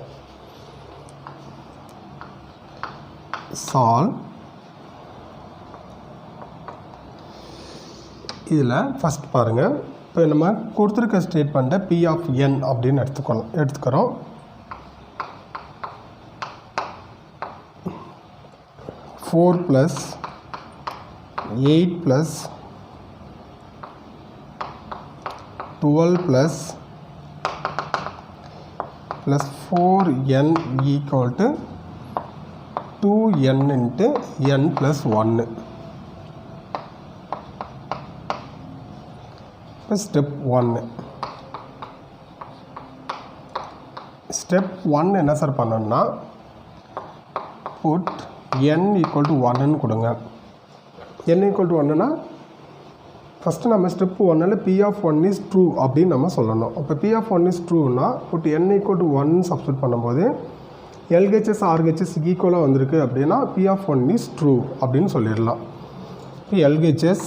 சால்வ். இதில் ஃபஸ்ட் பாருங்கள், இப்போ நம்ம கொடுத்துருக்க ஸ்டேட்மெண்ட்டை P of n அப்படின்னு எடுத்துக்கிறோம். Four plus 8 plus 12 plus 4n equal to 2n into n plus 1. Step 1. Step 1 என்ன சார் பண்ணணும்னா, put n equal to 1 கொடுங்க. n equal to 1னா ஃபஸ்ட்டு நம்ம ஸ்டெப் 1ல் P of 1 is true அப்படின்னு நம்ம சொல்லணும். அப்போ P of 1 is trueனா போட்டு n equal to 1 சப்ஸ்டியூட் பண்ணும்போது LHS RHS ஈக்குவலாக வந்திருக்கு அப்படின்னா P of 1 is true அப்படின்னு சொல்லிடலாம். இப்போ LHS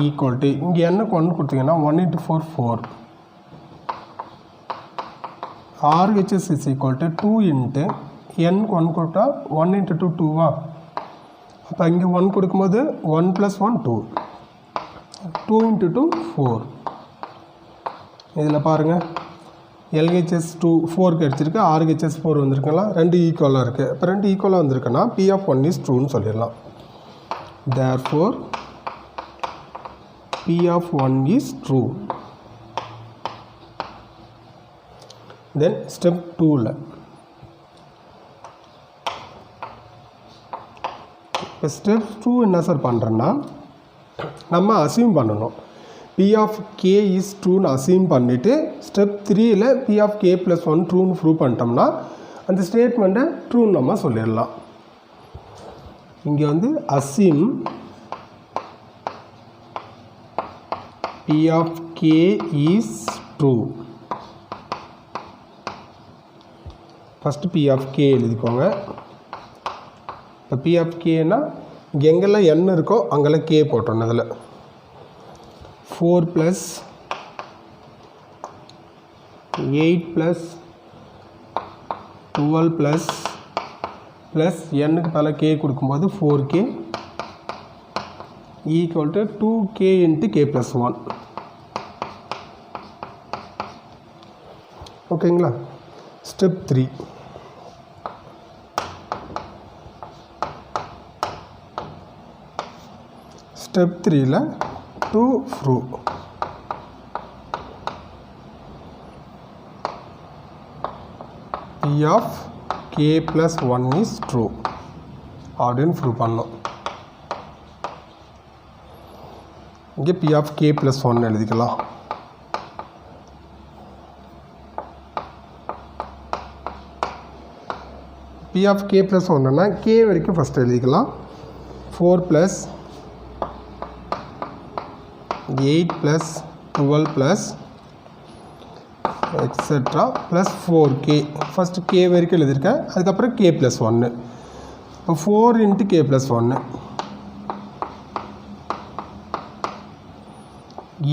ஈக்குவல் டு இங்கே என்னக்கு 1 கொடுத்தீங்கன்னா 1 into 4 4. RHS is equal to 2 into n 1 கொடுத்தா 1 into 2 2வா. அப்போ இங்கே 1 கொடுக்கும்போது 1 + 1 2. 2 into 2 4. இதில் பாருங்கள் LHS 2 4 கிடச்சிருக்கு, RHS 4 வந்திருக்குங்களா, ரெண்டு ஈக்குவலாக இருக்குது. இப்போ ரெண்டு ஈக்குவலாக வந்திருக்குன்னா P of 1 is trueன்னு சொல்லிடலாம். Therefore P of 1 is true. Then step 2ல் இப்போ ஸ்டெப் 2 என்ன சார் பண்ணுறேன்னா நம்ம அசியூம் பண்ணணும் P of k is trueன்னு அசியூம் பண்ணிவிட்டு ஸ்டெப் 3ல் P of k + 1 ட்ரூன்னு ப்ரூவ் பண்ணிட்டோம்னா அந்த ஸ்டேட்மெண்ட்டை ட்ரூன்னு நம்ம சொல்லிடலாம். இங்கே வந்து assume P of k is true. First P of k எழுதிக்கோங்க. இப்போ P of kனா இங்கே எங்கெல்லாம் n இருக்கோ அங்கெல்லாம் k போட்டோம். அதில் 4 + 8 + 12 + n-க்கு பல k கொடுக்கும்போது 4k equal to 2k × k + 1. ஓகேங்களா. ஸ்டெப் 3 ஸ்டெப் 3ல் to prove P of k + 1 is true அப்படின்னு ப்ரூவ் பண்ணோம். இங்கே P of k + 1 எழுதிக்கலாம். P of k + 1னா k வரைக்கும் ஃபஸ்ட் எழுதிக்கலாம். 4 + 8 + 12 + etcetera plus 4k. First k வரைக்கும் எழுதியிருக்கேன், அதுக்கப்புறம் k + 1. இப்போ 4 × k + 1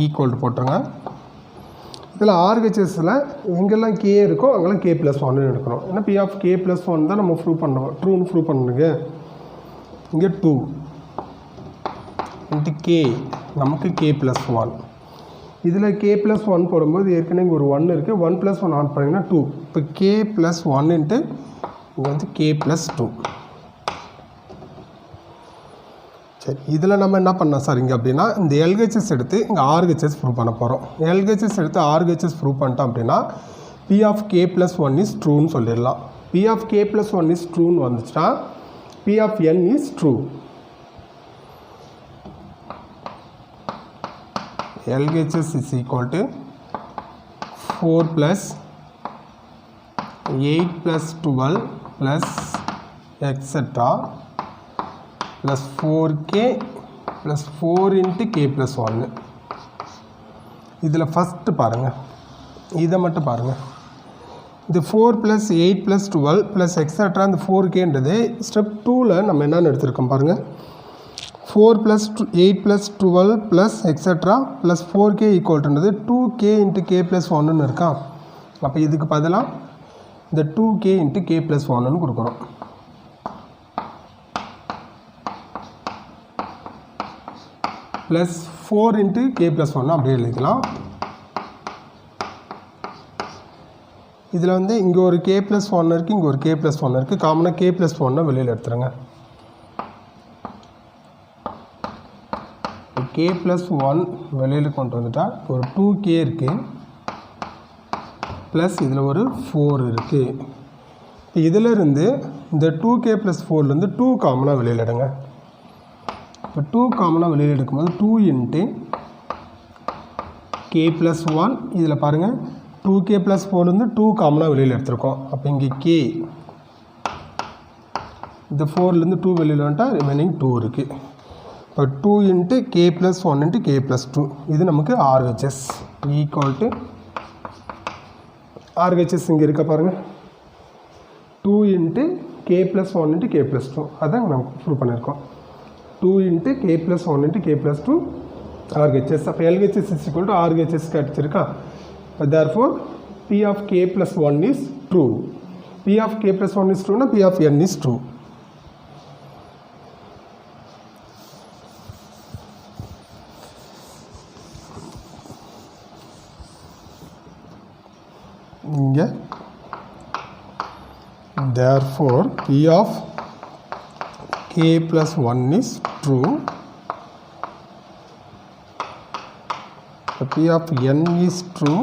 ஈக்குவல் போட்டுருங்க. இதில் RHSல எங்கெல்லாம் k இருக்கோ அங்கெல்லாம் k + 1 எடுக்கணும். ஏன்னா P of k + 1 தான் நம்ம ப்ரூவ் பண்ணணும், ட்ரூன்னு ப்ரூவ் பண்ணுங்க. இங்கே 2 × k நமக்கு k + 1. இதில் k + 1 போடும்போது ஏற்கனவே இங்கே ஒரு 1 இருக்குது, 1 + 1 ஆட் பண்ணிங்கன்னா 2. இப்போ k + 1 இங்கே வந்து k + 2. சரி, இதில் நம்ம என்ன பண்ணோம் சார் இங்கே அப்படின்னா இந்த LHS எடுத்து இங்கே RHS ப்ரூவ் பண்ண போகிறோம். LHS எடுத்து RHS ப்ரூவ் பண்ணிட்டோம் அப்படின்னா P of k + 1 is ட்ரூன்னு சொல்லிடலாம். P of k + 1 is ட்ரூன்னு வந்துச்சுன்னா P of n is true. LHS is equal to 4 + 8 + 12 + etc. plus 4k plus 4 into k plus 1. இதில் ஃபஸ்ட்டு பாருங்கள், இதை மட்டும் பாருங்கள். இந்த 4 + 8 + 12 + எக்ஸட்ரா இந்த 4kன்றது ஸ்டெப் 2ல் நம்ம என்னென்னு எடுத்திருக்கோம் பாருங்கள். 4 + 8 + 12 + எக்ஸட்ரா + 4k ஈக்குவல்ன்றது 2k × k + 1ன்னு இருக்கா. அப்போ இதுக்கு பதிலாக இந்த 2k × k + 1ன்னு கொடுக்குறோம். ப்ளஸ் 4 × k + 1 அப்படியே எழுதிக்கலாம். இதில் வந்து இங்கே ஒரு k + 1 இருக்குது, இங்கே ஒரு k + 1 இருக்குது. காமனாக k + 1 வெளியில் எடுத்துருங்க. k + 1 வெளியில் கொண்டு வந்துட்டால் ஒரு 2k இருக்குது, ப்ளஸ் இதில் ஒரு 4 இருக்குது. இப்போ இதிலிருந்து இந்த 2k + 4லேருந்து 2 காமனாக வெளியில் எடுங்க. இப்போ 2 காமனாக வெளியில் எடுக்கும்போது 2 × k + 1. இதில் பாருங்கள் 2k + 4லேருந்து 2 காமனாக வெளியில் எடுத்துருக்கோம். அப்போ இங்கே k இந்த 4லேருந்து 2 வெளியில் வந்துட்டால் ரிமைனிங் 2 இருக்குது. இப்போ 2 into K plus 1 into K plus 2 இது நமக்கு ஆர்ஹெச்எஸ் ஈக்குவல் டு ஆர்ஹெச்எஸ் இங்கே இருக்க பாருங்கள் 2 into K plus 1 into K plus 2 அதான் நம்ம ப்ரூவ் பண்ணியிருக்கோம் 2 into K plus 1 into K plus 2 RHS அப்போ LHS is equal to RHS கிடச்சிருக்கா therefore P of k plus 1 is true. P of k plus 1 is true na P of n is true. Yeah. Therefore P of k plus 1 is true. So P of n is true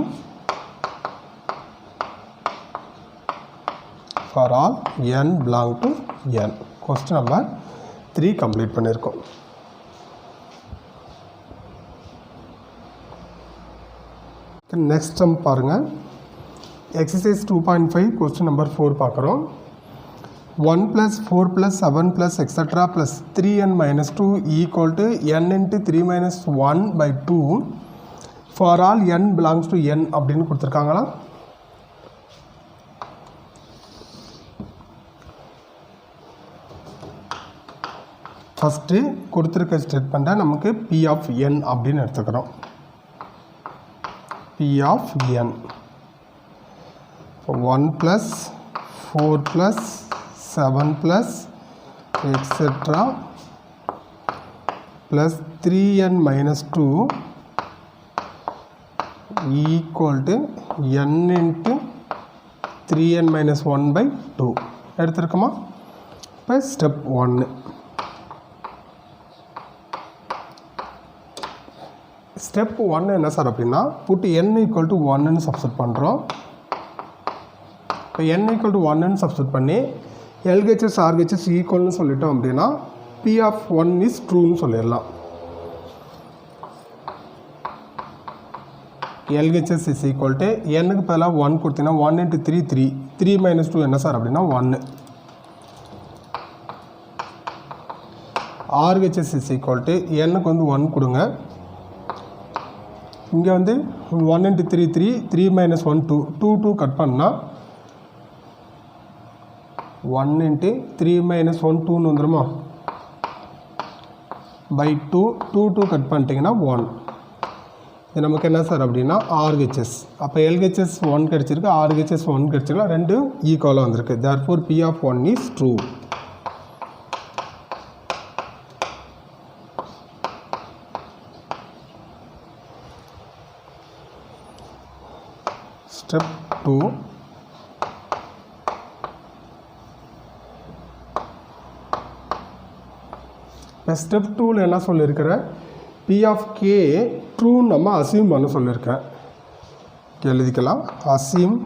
for all n belong to n. Question number 3 complete பண்ணியிருக்கோம். Next sum பாருங்க. Exercise 2.5 question number 4 பார்க்குறோம். 1 plus 4 plus 7 plus etc plus 3n minus 2 equal to n into 3 minus 1 by 2 for all n belongs to n அப்படின்னு கொடுத்துருக்காங்களா ஃபஸ்ட்டு கொடுத்துருக்க ஸ்டேட்மெண்ட்டை நமக்கு P of n அப்படின்னு எடுத்துக்கிறோம் P of n 1 plus 4 plus 7 plus etc plus 3n minus 2 equal to n into 3n minus 1 by 2 எடுத்துருக்கோமா இப்போ ஸ்டெப் 1 ஸ்டெப் 1 என்ன சார் அப்படின்னா புட் n equal to 1ன்னு சப்ஸ்டிட் பண்ணுறோம் இப்போ n equal to 1ன்னு சப்ஸ்டிட் பண்ணி LHS RHS ஈக்குவல்னு சொல்லிட்டோம் அப்படின்னா P of 1 is ட்ரூன்னு சொல்லிடலாம் LHS is equal to nக்கு பதிலாக 1 கொடுத்தீங்கன்னா 1 into 3 3 3 minus 2 என்ன சார் அப்படின்னா 1 RHS is equal to nக்கு வந்து 1 கொடுங்க இங்கே வந்து 1 into 3 3 3 minus 1 2 2 2 கட் பண்ணால் 1 into 3 minus 1 2ன்னு வந்துடுமா by 2 2 2 கட் பண்ணிட்டீங்கன்னா 1 இது நமக்கு என்ன சார் அப்படின்னா RHS அப்போ LHS 1 கிடச்சிருக்கு RHS 1 கிடச்சிருக்கலாம் ரெண்டு ஈக்குவலாக வந்திருக்கு therefore P of 1 is true step 2 step 2ல என்ன சொல்லியிருக்கிறேன் P of k ட்ரூ நம்ம அசியூம் பண்ண சொல்லியிருக்கேன் எழுதிக்கலாம் assume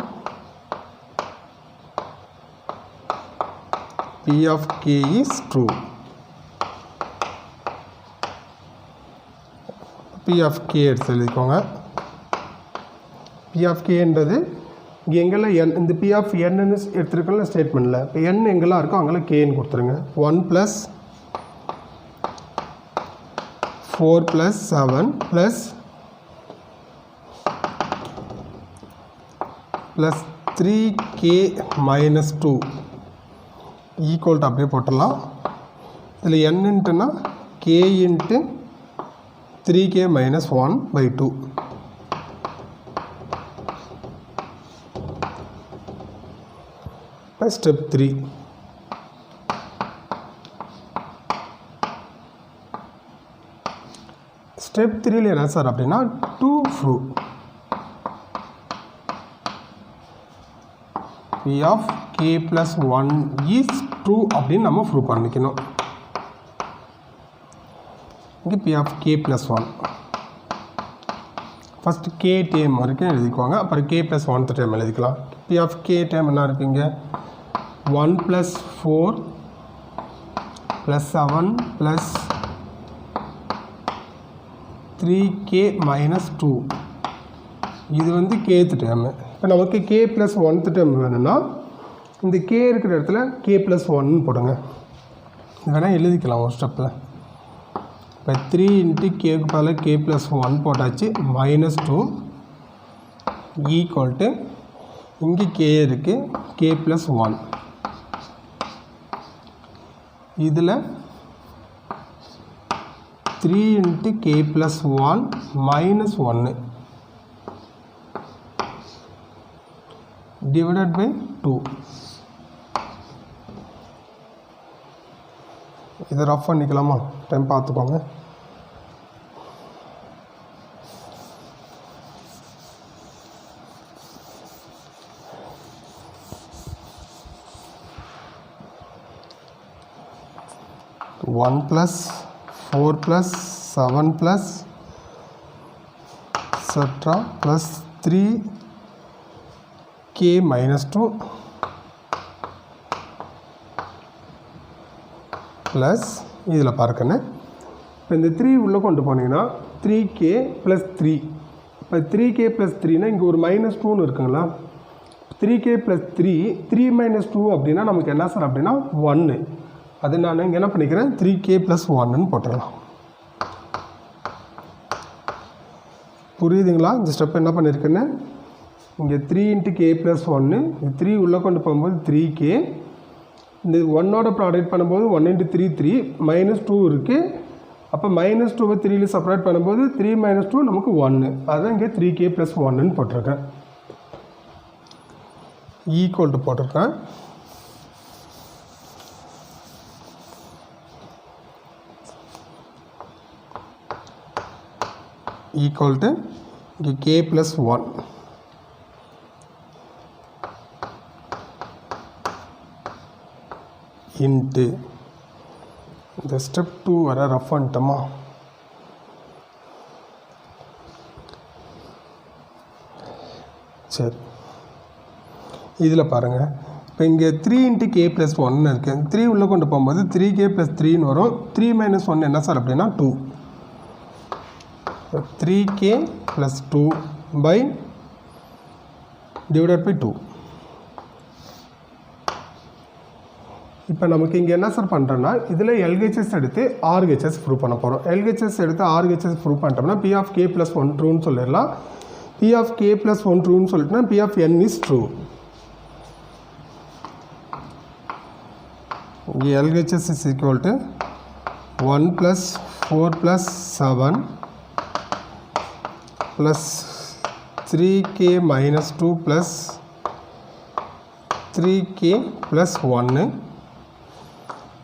P of k is true P of k எடுத்து எழுதிக்கோங்க P of k என்றது இங்கே எங்கெல்லாம் n இந்த P of n எடுத்துருக்கோம்ல ஸ்டேட்மெண்ட்டில் இப்போ n எங்கெல்லாம் இருக்கோ அங்கெல்லாம் kன்னு கொடுத்துருங்க 1 plus 4 plus 7 plus 3k minus 2 equal to அப்படியே போட்டலாம் இதில் n இன்ட்டுனா k into 3k minus 1 by 2 இப்போ ஸ்டெப் 3 ஸ்டெப் 3ல என்ன சார் அப்படின்னா to prove P of k plus 1 is true அப்படின்னு நம்ம ப்ரூவ் பண்ணிக்கணும் இங்கே P of k plus 1 first k term வரைக்கும் எழுதிக்குவாங்க அப்புறம் k plus 1th டேம் எழுதிக்கலாம் P of k டேம் என்ன இருக்குங்க 1 plus 4 plus 7 plus 3k minus 2 இது வந்து kth டேர்ம் இப்போ நமக்கு k plus 1th டேர்ம் வேணும்னா இந்த k இருக்கிற இடத்துல k plus 1 போடுங்க இது வேணால் எழுதிக்கலாம் ஒரு ஸ்டெப்பில் இப்போ 3 இன்ட்டு கேக்கு பதில் கே ப்ளஸ் 1 போட்டாச்சு -2 ஈக்குவல் டு இங்கே கே இருக்குது கே ப்ளஸ் 1 இதில் 3 into K plus 1 -1 divided by 2 இதை ரஃப் பண்ணிக்கலாமா டைம் பார்த்துக்கோங்க +1 +4 +7 etc. +3 k -2 ப்ளஸ் இதில் பார்க்கணும் இப்போ இந்த 3 உள்ளே கொண்டு போனீங்கன்னா 3k + 3 இப்போ 3k + 3னா இங்கே ஒரு -2ன்னு இருக்குங்களா 3k + 3 3 - 2 அப்படின்னா நமக்கு என்ன சார் அப்படின்னா 1 அது நான் இங்கே என்ன பண்ணிக்கிறேன் 3k + 1ன்னு போட்டுடலாம் புரியுதுங்களா இந்த ஸ்டெப் என்ன பண்ணியிருக்கேன்னு இங்கே 3 இன்ட்டு கே ப்ளஸ் 1 3 உள்ளே கொண்டு போகும்போது 3k இந்த 1ஓட ப்ராடக்ட் பண்ணும்போது 1 × 3 3 -2 இருக்குது அப்போ -2 3ல் செப்பரேட் பண்ணும்போது 3 - 2 நமக்கு 1 அதுதான் இங்கே 3k + 1ன்னு போட்டிருக்கேன் ஈக்குவல் டு போட்டிருக்கேன் ஈக்குவல் டு இங்கே k + 1 இன்ட்டு இந்த ஸ்டெப் 2 வர ரஃப் பண்ணிட்டோமா சரி இதில் பாருங்கள் இப்போ இங்கே 3 இன்ட்டு கே ப்ளஸ் 1 இருக்குது 3 உள்ளே கொண்டு போகும்போது 3k + 3ன்னு வரும் 3 - 1 என்ன சார் அப்படின்னா 2 3k + 2 divided by 2 இப்போ நமக்கு இங்கே என்ன சார் பண்ணுறோன்னா இதில் LHS எடுத்து RHS ப்ரூவ் பண்ண போகிறோம் LHS எடுத்து RHS ப்ரூவ் பண்ணிட்டோம்னா P of k + 1 ட்ரூன்னு சொல்லிடலாம் P of k + 1 ட்ரூன்னு சொல்லிட்டுனா P of n is true இங்கே LHS is equal to 1 + 4 + 7 + 3k - 2 + 3k + 1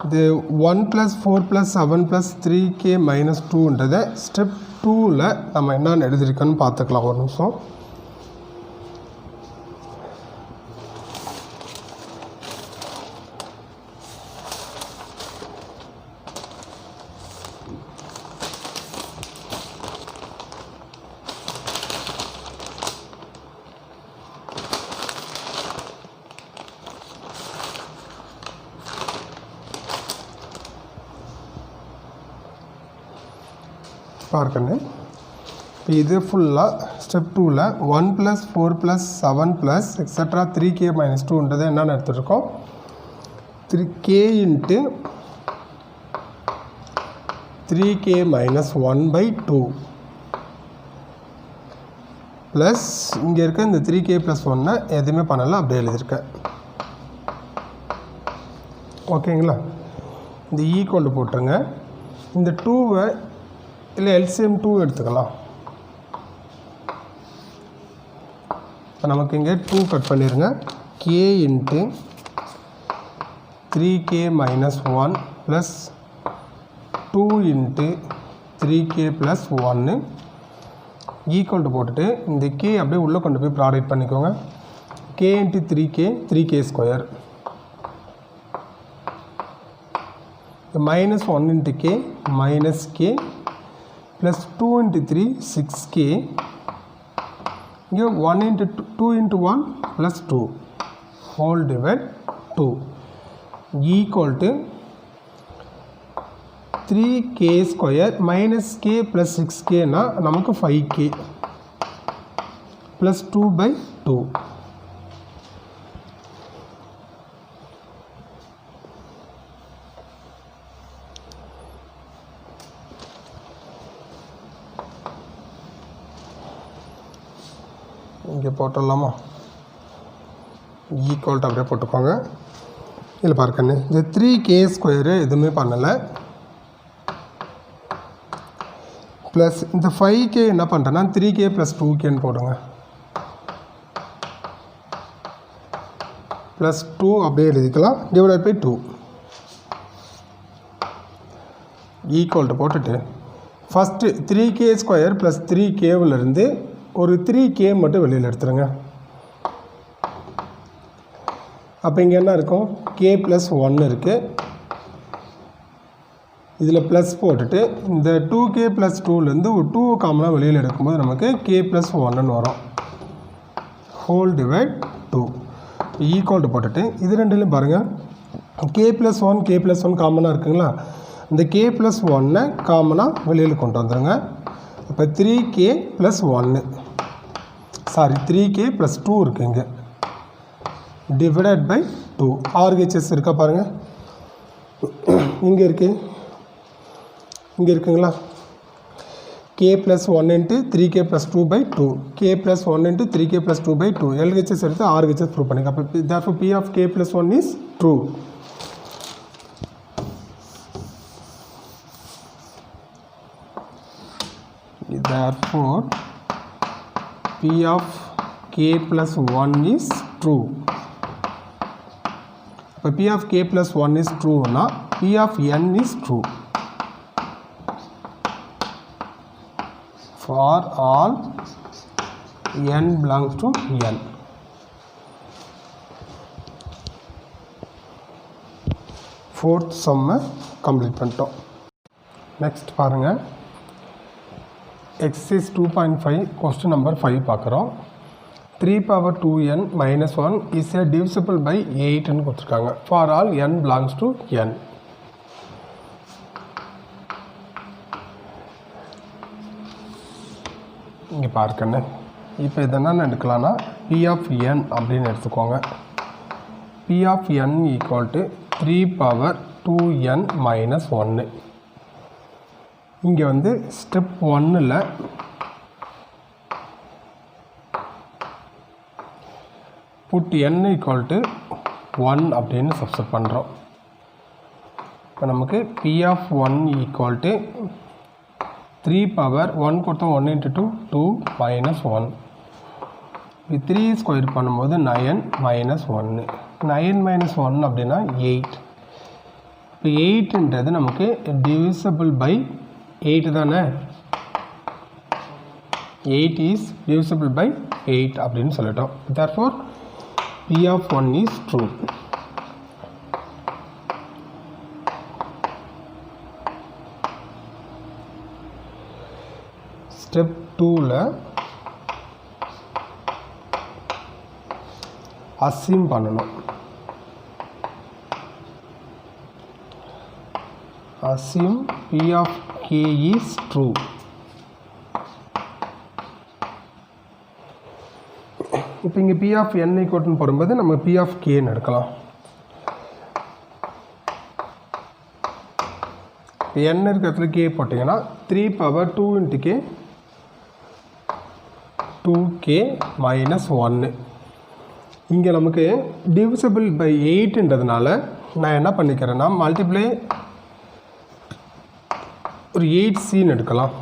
இது 1 + 4 + 7 + 3k - 2ன்றதை ஸ்டெப் 2ல் நம்ம என்னென்னு எழுதியிருக்கோன்னு பார்த்துக்கலாம் ஒரு நிமிஷம் பார்க்கணும் இப்போ இது ஃபுல்லாக ஸ்டெப் 2ல் 1 + 4 + 7 + எக்ஸட்ரா 3k - 2ன்றதை என்னென்னு எடுத்துருக்கோம் 3k இன்ட்டு 3k - 1/2 ப்ளஸ் இங்கே இருக்க இந்த 3k + 1 எதுவுமே பண்ணலை அப்படியே எழுதியிருக்கேன் ஓகேங்களா இந்த ஈக்குவல் போட்டுருங்க இந்த 2வை இல்லை LCM 2 எடுத்துக்கலாம் இப்போ நமக்கு இங்கே 2 கட் பண்ணிடுங்க k into 3k - 1 plus 2 into 3k + 1 equal to போட்டுட்டு இந்த k அப்படியே உள்ளே கொண்டு போய் ப்ராடக்ட் பண்ணிக்கோங்க k into 3k square -1 into k -k plus 2 into 3 6k here 1 into 2 into 1 plus 2 whole divided 2 equal to 3k square minus k plus 6k na namakku 5k plus 2/2 இங்கே போட்டுடலாமா? ஈக்குவல் டு அப்படியே போட்டுக்கோங்க. இதில் பார்க்கண்ணு இந்த 3k² எதுவுமே பண்ணலை. ப்ளஸ் இந்த 5k என்ன பண்ணுறேன்னா 3k + 2kன்னு போடுங்க. ப்ளஸ் 2 அப்படியே எழுதிக்கலாம், டிவைடட் பை 2 ஈக்குவல் டு போட்டுட்டு ஃபஸ்ட்டு 3k² + 3kவிலிருந்து ஒரு 3k மட்டும் வெளியில் எடுத்துருங்க. அப்போ இங்கே என்ன இருக்கும்? k + 1 இருக்குது. இதில் ப்ளஸ் போட்டுட்டு இந்த 2k + 2லேருந்து ஒரு 2 காமனாக வெளியில் எடுக்கும்போது நமக்கு k + 1ன்னு வரும். ஹோல் டிவைட் 2 ஈக்குவல் டு போட்டுட்டு இது ரெண்டுலையும் பாருங்கள் k + 1 k + 1 காமனாக இருக்குங்களா? இந்த k + 1 காமனாக வெளியில் கொண்டு வந்துடுங்க. இப்போ 3k + 1 சாரி 3k + 2 இருக்குது இங்கே, டிவைடட் பை 2 RHS இருக்கா பாருங்கள், இங்கே இருக்குது, இங்கே இருக்குங்களா? k + 1 × 3k + 2/2 k + 1 × 3k + 2/2 LHS எடுத்து RHS ப்ரூவ் பண்ணுங்க. அப்போ therefore P of k + 1 is true. Therefore P of k + 1 is true. இப்போ P of k + 1 is true னா P of n is true for all n belongs to n. Fourth sum complete பண்ணிட்டோம். நெக்ஸ்ட் பாருங்கள், exercise 2.5 question number 5 பார்க்குறோம். 3^2n - 1 is a divisible by 8ன்னு கொடுத்துருக்காங்க. for all n belongs to n. இங்கே பார்க்கண்ணே, இப்போ இது என்னென்னு எடுக்கலாம்னா P of n அப்படின்னு எடுத்துக்கோங்க. P of n = 3^2n - 1. இங்கே வந்து ஸ்டெப் 1ல் புட் n = 1 அப்படின்னு சப்ஸ்டிட் பண்ணுறோம். இப்போ நமக்கு P of 1 = 3^1 கொடுத்தா 1 × 2 2 - 1. இது 3² பண்ணும்போது 9 - 1 9 - 1 அப்படின்னா 8. இப்போ 8ன்றது நமக்கு divisible by 8 தானே, 8 is divisible by 8 அப்படின்னு சொல்லிட்டோம். therefore P of 1 is true. Step 2ல் assume பண்ணணும். assume P of k is true. இப்போ இங்கே P of n = போடும்போது நம்ம P of kன்னு எடுக்கலாம். n இருக்கிறதுல k போட்டிங்கன்னா 3^2 × k 2k - 1. இங்கே நமக்கு divisible by 8ன்றதுனால நான் என்ன பண்ணிக்கிறேன்னா மல்டிப்ளை ஒரு 8cன்னு எடுக்கலாம்.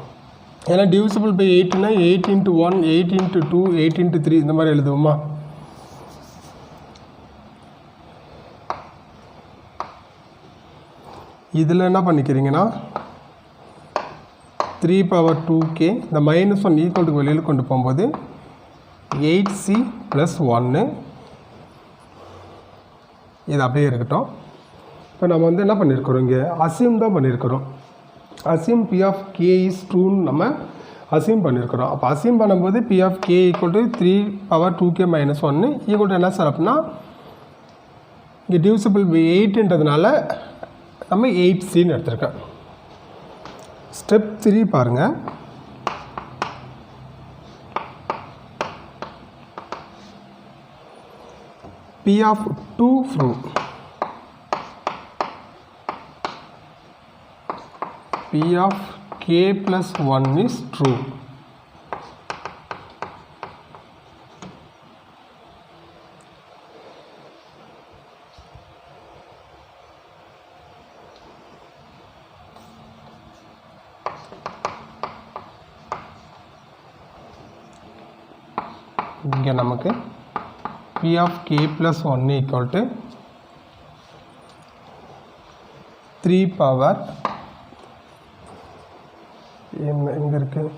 ஏன்னா divisible by 8னா 8 × 1 8 × 2 8 × 3 இந்த மாதிரி எழுதுவோமா? இதில் என்ன பண்ணிக்கிறீங்கன்னா 3^2k இந்த -1 ஈக்குவல் டு வெளியில் கொண்டு போகும்போது 8c + 1 இது அப்படியே இருக்கட்டும். இப்போ நம்ம வந்து என்ன பண்ணியிருக்கிறோம், இங்கே அசியூம் தான் பண்ணியிருக்கிறோம். assume P of k is true நம்ம assume பண்ணியிருக்கிறோம். அப்போ assume பண்ணும்போது P of k = 3^2k - 1 equal to என்ன சார் அப்படின்னா இங்கே divisible by 8ன்றதுனால நம்ம 8cன்னு எடுத்திருக்கேன். ஸ்டெப் 3 பாருங்கள், P of 2 prove. P of k + 1 is true. இங்கே நமக்கு p of k plus 1 equal to 3 power எங்கே இருக்குது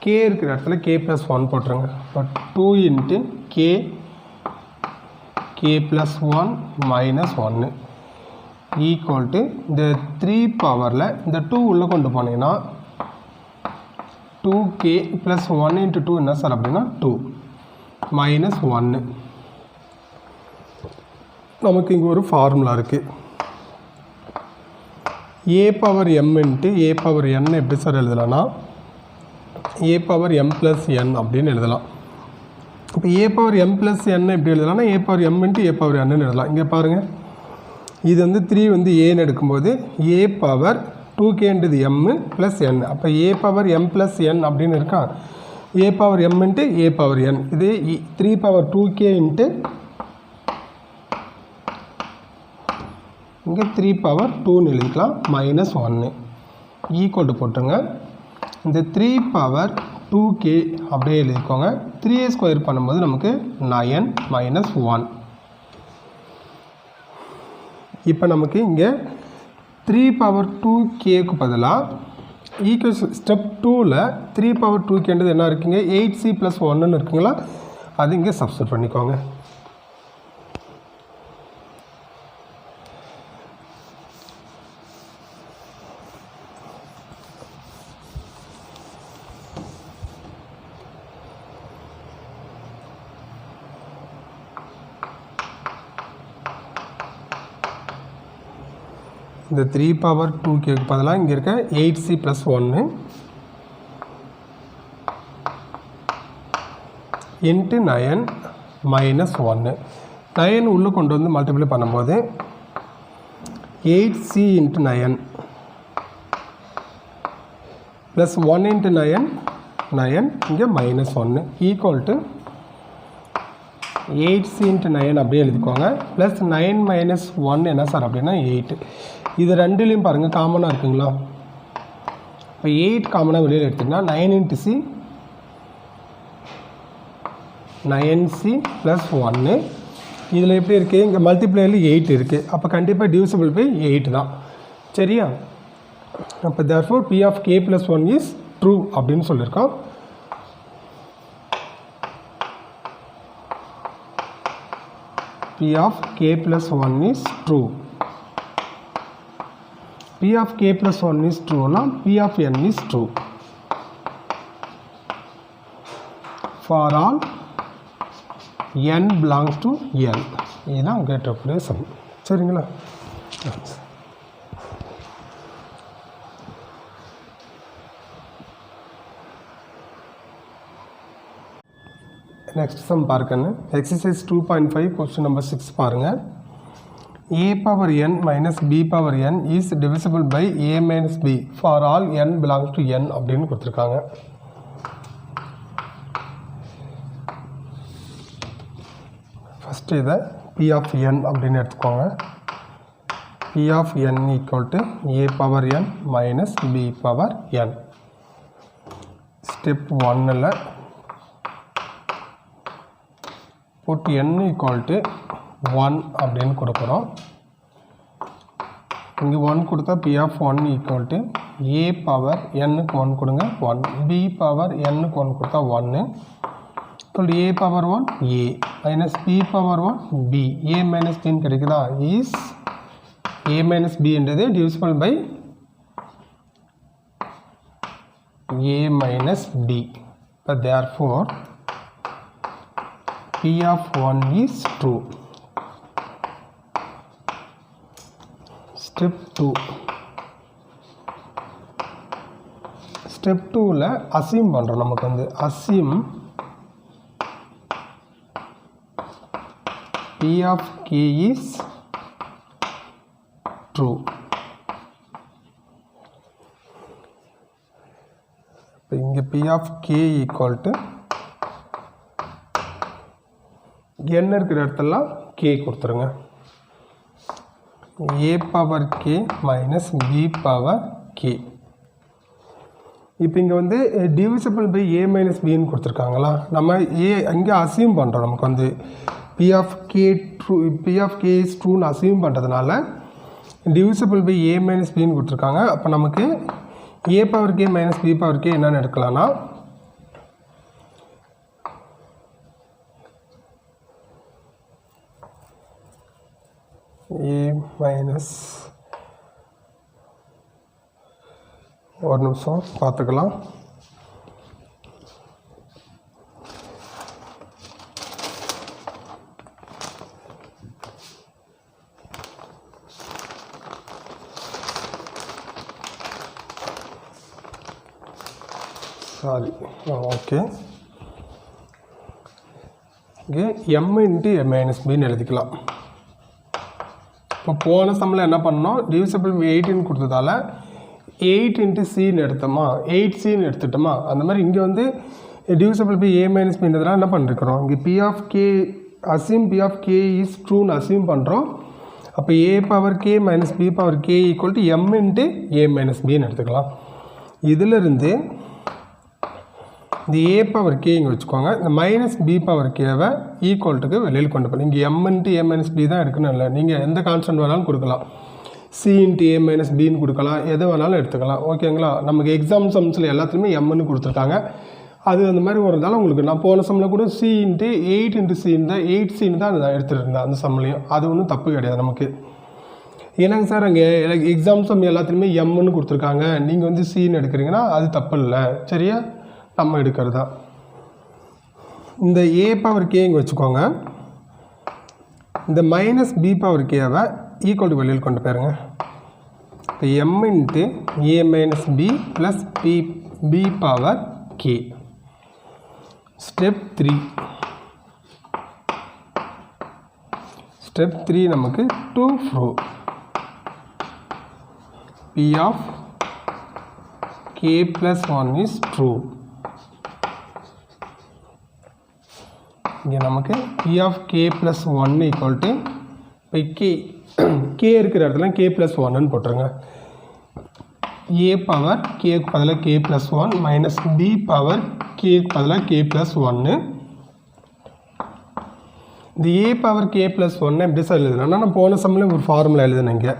k இருக்கிற இடத்துல k plus 1 போட்டுருங்க. இப்போ 2 into k plus 1 minus 1 equal to இந்த 3 பவரில் இந்த 2 உள்ளே கொண்டு போனீங்கன்னா 2k plus 1 into 2 என்ன சார் அப்படின்னா 2 minus 1. நமக்கு இங்கே ஒரு ஃபார்முலா இருக்குது. a power m into a power n எப்படி sir எழுதலாம்னா a power m plus n அப்படின்னு எழுதலாம். இப்போ a power m plus n எப்படி எழுதலாம்னா a power m into a power n எழுதலாம். இங்கே பாருங்கள், இது வந்து 3 வந்து ஏன்னு எடுக்கும்போது a power 2kன்றது m plus n. அப்போ a power m plus n அப்படின்னு இருக்கா, a power m into a power n. இது 3 power 2k into இங்கே 3 power 2ன்னு எழுதிக்கலாம் மைனஸ் 1 ஈக்குவல் போட்டுருங்க. இந்த 3 power 2k அப்படியே எழுதிக்கோங்க. 3a ஸ்கொயர் பண்ணும்போது நமக்கு 9 minus 1. இப்போ நமக்கு இங்கே 3 power 2kக்கு பதிலாக ஈக்குவேஷன் ஸ்டெப் 2ல் 3 power 2kன்றது என்ன இருக்குங்க 8c plus 1ன்னு இருக்குங்களா, அது இங்கே சப்ஸ்டிட் பண்ணிக்கோங்க. இந்த 3 power 2kக்கு பதிலாக இங்கே இருக்க 8c plus 1 into 9 minus 1. 9 உள்ளே கொண்டு வந்து மல்டிப்ளை பண்ணும்போது 8c into 9 plus 1 into 9 9 இங்கே minus 1 equal to 8c into 9 அப்படியே எழுதிக்கோங்க. ப்ளஸ் 9 minus 1 என்ன சார் அப்படின்னா 8. இது ரெண்டுலேயும் பாருங்கள் காமனாக இருக்குங்களா. இப்போ 8 காமனாக வெளியில் எடுத்துக்கிட்டா 9 into c 9c plus 1. இதில் எப்படி இருக்குது, இங்கே மல்டிப்ளையில் 8 இருக்குது. அப்போ கண்டிப்பாக டிவிசிபிள் பை 8 தான், சரியா. அப்போ therefore p of k plus 1 is true அப்படின்னு சொல்லியிருக்கோம். p of k plus 1 is true. p of k plus 1 is true na p of n is true for all n belongs to L. இதுதான் கேட்டக்கூடிய சம், சரிங்களா. நெக்ஸ்ட் சம் பார்க்கணும். எக்ஸசைஸ் 2.5 கொஸ்டின் நம்பர் 6 பாருங்கள். a power n minus b power n is divisible by a minus b for all n belongs to n அப்படின்னு கொடுத்துருக்காங்க. ஃபஸ்ட்டு இதை p of n அப்படின்னு எடுத்துக்கோங்க. p of n equal to a power n minus b power n. Step 1ல் put n equal to 1 அப்படின்னு கொடுக்குறோம். இங்கே 1 கொடுத்தா p of 1 equal to a power n-க்கு 1 கொடுங்க 1, b power n-க்கு 1 கொடுத்தா 1 equal to a power 1 a minus b power 1 b, a minus b கிடைக்குதா, is a minus b என்றது divisible by a minus b. Therefore p of 1 is true. Step 2. Step 2ல assume பண்ணுறோம். நமக்கு வந்து assume p of k is true. இங்கே p of k equal to n இருக்கிற இடத்துலாம் k கொடுத்துருங்க. a power k minus b power k. இப்போ இங்கே வந்து டிவிசிபிள் பை ஏ மைனஸ் பின்னு கொடுத்துருக்காங்களா, நம்ம அங்கே அசியூம் பண்ணுறோம். நமக்கு வந்து பி ஆஃப் கே இஸ் ட்ரூன்னு அசியூம் பண்ணுறதுனால டிவிசிபிள் பை ஏ மைனஸ் பின்னு கொடுத்துருக்காங்க. அப்போ நமக்கு A power K minus B power K என்னென்னு எடுக்கலாம்னா, ஏ மைனஸ், ஒரு நிமிஷம் பார்த்துக்கலாம். Sorry, okay. இங்கே எம் இன்ட்டு எம் மைனஸ் பின்னு எழுதிக்கலாம். இப்போ போன சம்மில் என்ன பண்ணோம், டிவிசிபிள் 8ன்னு கொடுத்ததால 8 இன்ட்டு சின்னு எடுத்தோமா, 8cன்னு எடுத்துட்டோமா. அந்த மாதிரி இங்கே வந்து டிவிசிபிள் பை ஏ மைனஸ் பின்றதுனால என்ன பண்ணிருக்கிறோம், இங்கே P of K assume P of K is ட்ரூன்னு அசியூம் பண்ணுறோம். அப்போ A power K minus B power K equal to M into A minus பின்னு எடுத்துக்கலாம். இதிலிருந்து இந்த ஏ பவர் கே இங்கே வச்சுக்கோங்க. இந்த மைனஸ் பி பவர் கேவை ஈக்குவல்ட்டுக்கு வெளியில் கொண்டு போகலாம். இங்கே M into A minus B தான் எடுக்கணும் இல்லை, நீங்கள் எந்த கான்ஸ்டன்ட் வேணாலும் கொடுக்கலாம். சி இன்ட்டு ஏ மைனஸ் பின்னு கொடுக்கலாம், எது வேணாலும் எடுத்துக்கலாம். ஓகேங்களா. நமக்கு எக்ஸாம் சம்ஸில் எல்லாத்துலேயுமே எம்னு கொடுத்துருக்காங்க. அது அந்த மாதிரி வரதால உங்களுக்கு நான் போன சம்மில் கூட சி இன்ட்டு 8 இன்ட்டு சி இருந்தால் 8cன்னு தான் அதை எடுத்துகிட்டு இருந்தேன் அந்த சம்லையும். அது ஒன்றும் தப்பு கிடையாது நமக்கு. ஏன்னாங்க சார் அங்கே எக்ஸாம் சம் எல்லாத்துலேயுமே எம்னு கொடுத்துருக்காங்க, நீங்கள் வந்து சின்னு எடுக்கிறீங்கன்னா அது தப்பு இல்லை, சரியா. நம்ம எடுக்கிறது தான். இந்த ஏ பவர் கே இங்கே வச்சுக்கோங்க. இந்த மைனஸ் பி பவர் கேவை ஈக்குவல் டு வெளியில் கொண்டு போயிருங்க. இப்போ M into A minus B plus B power K. Step 3 நமக்கு to prove P of K plus 1 is true. இங்கே நமக்கு P of K plus 1 equal to இப்போ கே இருக்கிற இடத்துல கே ப்ளஸ் 1ன்னு போட்டுருங்க. ஏ பவர் கேக்கு பதிலாக K plus 1 minus B power கேக்கு பதிலாக கே ப்ளஸ் 1. இந்த ஏ பவர் கே ப்ளஸ் 1 எப்படி சார் எழுதுனா, நான் போன சம்மில் ஒரு formula எழுதுனேங்க.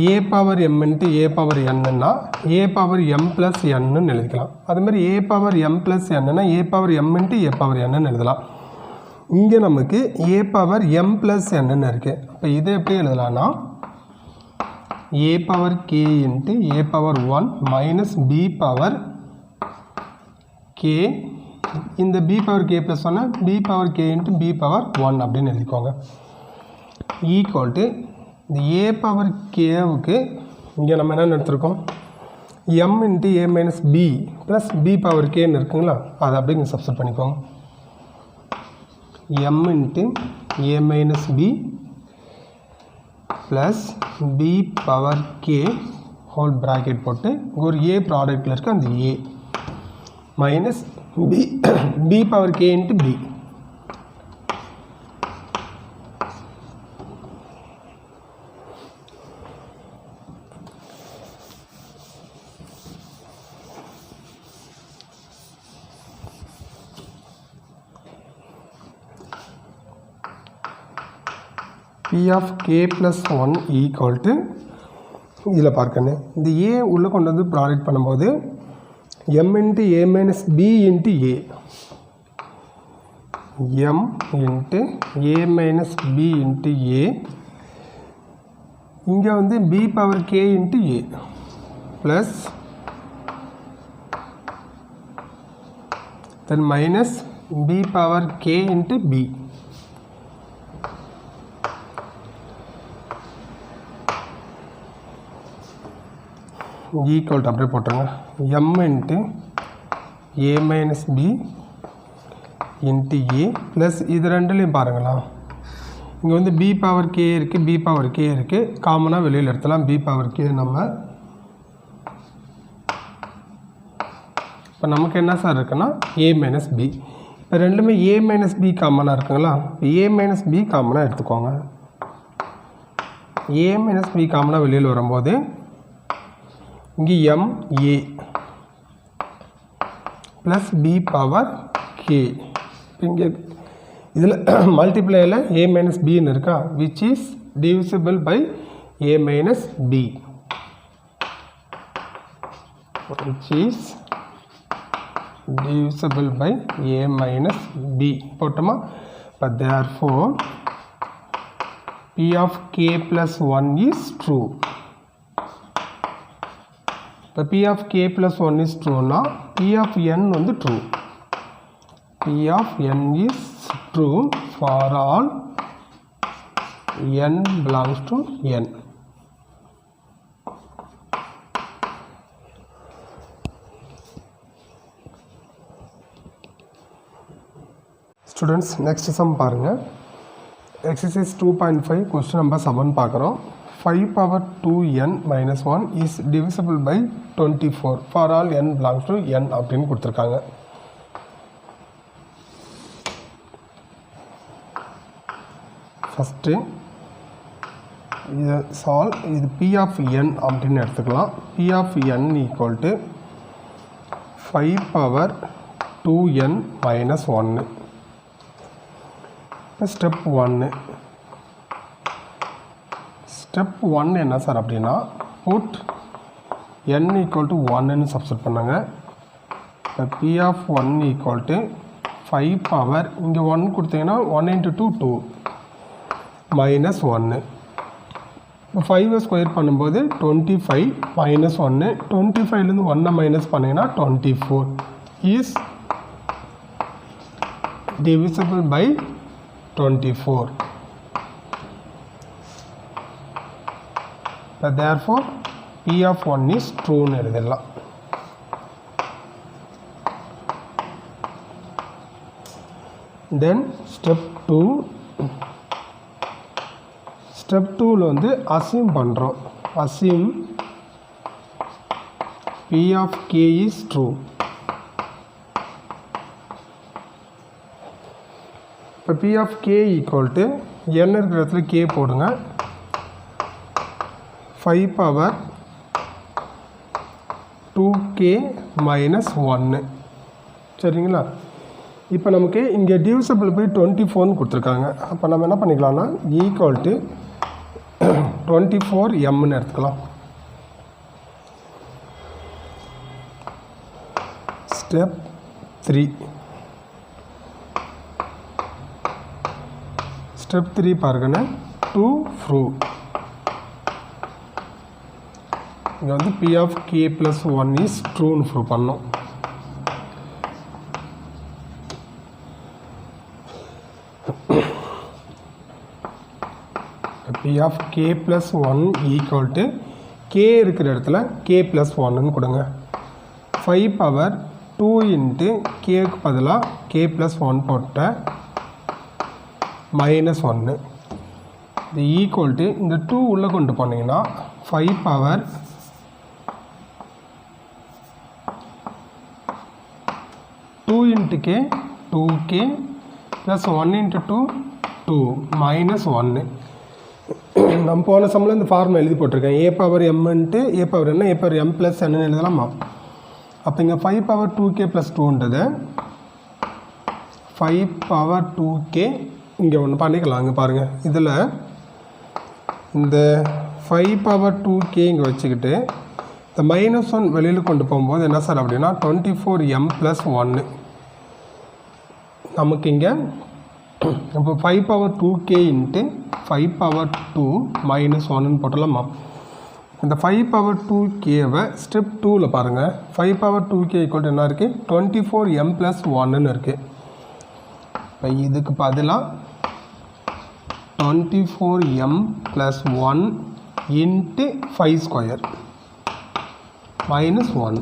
A power M into A power என்னன்னா ஏ பவர் எம் ப்ளஸ் என்னு எழுதிக்கலாம். அதுமாதிரி ஏ பவர் எம் ப்ளஸ் என்னன்னா a power M into A power என்னன்னு எழுதலாம். இங்கே நமக்கு ஏ பவர் எம் ப்ளஸ் என்னன்னு இருக்குது. அப்போ இதை எப்படி எழுதலாம்னா A power K into A power 1 minus B power K, இந்த B power K plus 1 B power K into B power 1 அப்படின்னு எழுதிக்கோங்க. ஈக்குவல் டு இந்த ஏ பவர் கேவுக்கு இங்கே நம்ம என்ன எடுத்துருக்கோம், M into A minus B plus B power கேன்னு இருக்குங்களா, அதை அப்படியே இங்கே சப்ஸ்டிட் பண்ணிக்கோங்க. m into a minus b plus b power k whole bracket போட்டு ஒரு a ப்ராடக்டில் இருக்க அந்த a minus b power k into b. P of k plus 1 equal to இதில் பார்க்கணும் இந்த a உள்ளே கொண்டு வந்து ப்ராடக்ட் பண்ணும்போது m into a minus b into a m into a minus b into a இங்கே வந்து b power k into a plus then minus b power k into b. Equal to அப்படியே போட்டுருங்க. m into a minus b into a plus இது ரெண்டுலேயும் பாருங்களா, இங்கே வந்து b பவர் கே இருக்குது, b பவர் கே இருக்குது, காமனாக வெளியில் எடுத்துலாம். b பவர் கே நம்ம இப்போ நமக்கு என்ன சார் இருக்குன்னா a மைனஸ் பி. இப்போ ரெண்டுமே a மைனஸ் பி காமனாக இருக்குங்களா, a மைனஸ் பி காமனாக எடுத்துக்கோங்க. a மைனஸ் பி காமனாக வெளியில் வரும்போது இங்கே m a plus B power K. இங்கே இதில் மல்டிப்ளையில் ஏ மைனஸ் பின்னு இருக்கா, which is divisible by A minus b, which is divisible by a minus b போட்டோமா. but therefore p of k plus 1 is true. இப்போ p of k plus 1 is true னா p of n வந்து true. p of n is true for all n belongs to n. Students, next sum பாருங்க. Exercise 2.5 question number 7 பார்க்குறோம். 5 power 2n minus 1 is divisible by 24 for all n belongs to n அப்படின்னு கொடுத்துருக்காங்க. ஃபஸ்ட்டு இது சால்வ், இது p of n அப்படின்னு எடுத்துக்கலாம். p of n equal to 5 power 2n minus 1. Step 1 என்ன சார் அப்படின்னா, புட் n ஈக்குவல் டு 1ன்னு சப்ஸ்டிட் பண்ணாங்க. இப்போ p of 1 equal to 5 power, இங்கே 1 கொடுத்தீங்கன்னா 1 × 2 2 மைனஸ் 1. இப்போ 5 ஸ்கொயர் பண்ணும்போது 25 மைனஸ் 1, 25லேருந்து 1 மைனஸ் பண்ணிங்கன்னா 24 is divisible by 24. Therefore p of 1 is true ன்னு எழுதலாம். Then step 2 வந்து assume பண்ணுறோம். assume p of k is true. இப்போ p of k equal to n இருக்கிற இடத்துல k போடுங்க. 5 பவர் 2k மைனஸ் 1. சரிங்களா? இப்போ நமக்கு இங்கே டிவிசிபிள் பை 24ன்னு கொடுத்துருக்காங்க. அப்போ நம்ம என்ன பண்ணிக்கலாம்னா ஈக்குவல் டு 24mன்னு எடுத்துக்கலாம். ஸ்டெப் 3 பாருங்கண்ணே. 2 ப்ரூவ். இங்கே வந்து p of k plus 1 is ட்ரூன்னு ப்ரூவ் பண்ணோம். p of k plus 1 equal to k இருக்கிற இடத்துல k plus 1ன்னு கொடுங்க. 5 பவர் 2 இன்ட்டு கேக்கு பதிலாக k plus 1 போட்ட மைனஸ் 1. இது ஈக்குவல் டு இந்த 2 உள்ளே கொண்டு போனீங்கன்னா 5 power 2 into K 2k plus 1 into 2 2 minus 1. நம்ம போன சம்மில் இந்த ஃபார்முலா எழுதி போட்டிருக்கேன். a power m into a power என்ன, a பவர் m ப்ளஸ் என்னன்னு எழுதலாமா? அப்போ இங்கே 5 power 2k plus 2ன்றது 5 power 2k. இங்கே ஒன்று பண்ணிக்கலாம். இங்கே பாருங்கள், இதில் இந்த 5 பவர் 2k இங்கே வச்சுக்கிட்டு இந்த மைனஸ் 1 வெளியில் கொண்டு போகும்போது என்ன சார் அப்படின்னா 24m ப்ளஸ் 1. நமக்கு இங்கே இப்போ 5 power 2k into 5 power 2 minus 1ன்னு போட்டலாமா? இந்த 5 பவர் 2kவை ஸ்டெப் 2ல் பாருங்கள். 5 பவர் 2k ஈக்குவல் என்ன இருக்குது, 24m ப்ளஸ் 1ன்னு இருக்குது. இப்போ இதுக்கு பதிலாக 24m plus 1 into 5 square minus 1.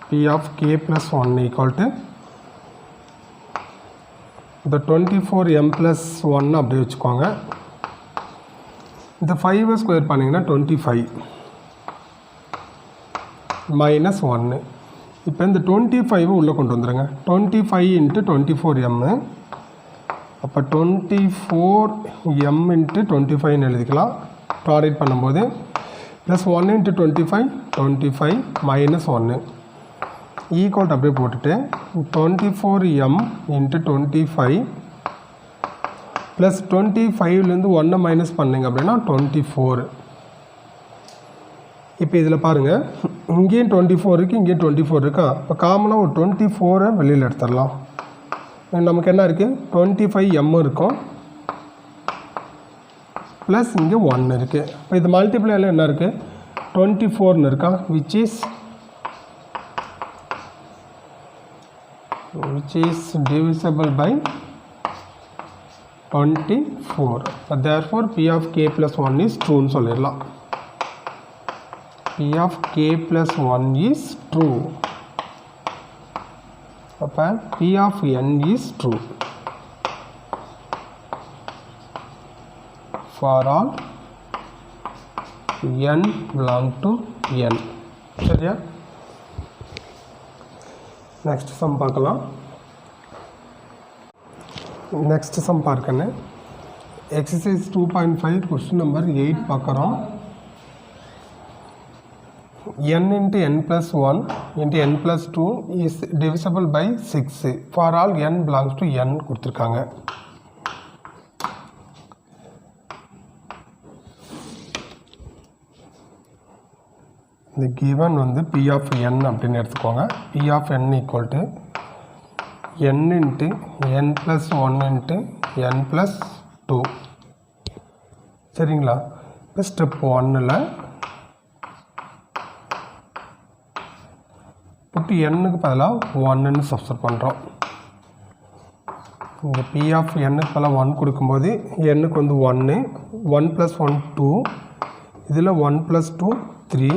p of k plus 1 equal to இந்த 24m plus 1 அப்படியே வச்சுக்கோங்க. இந்த 5 ஸ்கொயர் பண்ணிங்கன்னா 25 மைனஸ் 1. இப்போ இந்த 25 உள்ளே கொண்டு வந்துடுங்க. 25 × 24m. அப்போ 24m × 25 எழுதிக்கலாம். ப்ராடக்ட் பண்ணும்போது ப்ளஸ் 1 × 25 25 மைனஸ் 1 ஈக்குவல் அப்படியே போட்டுட்டு 24m × 25 ப்ளஸ் 25லேருந்து 1 மைனஸ் பண்ணிங்க அப்படின்னா 24. இப்போ இதில் பாருங்கள், இங்கேயும் 24 இருக்குது, இங்கேயும் 24 இருக்கா. இப்போ காமனாக ஒரு 24 வெளியில் எடுத்துடலாம். நமக்கு என்ன இருக்குது, 25m இருக்கும் ப்ளஸ் இங்கே 1 இருக்குது. இப்போ இது மல்டிப்ளைல என்ன இருக்குது, 24ன்னு இருக்கா, which is divisible by 24. therefore P of k plus 1 is true ன்னு சொல்லிடலாம். P of k plus 1 is true. அப்போ P of n is true for all n belong to n. சரியா? நெக்ஸ்ட் சம் பார்க்கலாம். நெக்ஸ்ட் சம் பார்க்கணும். எக்ஸசைஸ் 2.5 கொஸ்டின் நம்பர் 8 பார்க்குறோம். n × n plus 1 × n plus 2 is divisible by 6 for all n belongs to n கொடுத்துருக்காங்க. இந்த given வந்து P of n அப்படின்னு எடுத்துக்கோங்க. P of n equal to n × n plus 1 × n plus 2. சரிங்களா? இப்போ ஸ்டெப் 1ல் புட்டு n-க்கு பதிலாக 1ன்னு சப்ஸ்டிட் பண்ணுறோம். இங்கே P of n-க்கு பதிலாக 1 கொடுக்கும்போது n-க்கு வந்து 1 1 + 1 2, இதில் 1 + 2 3.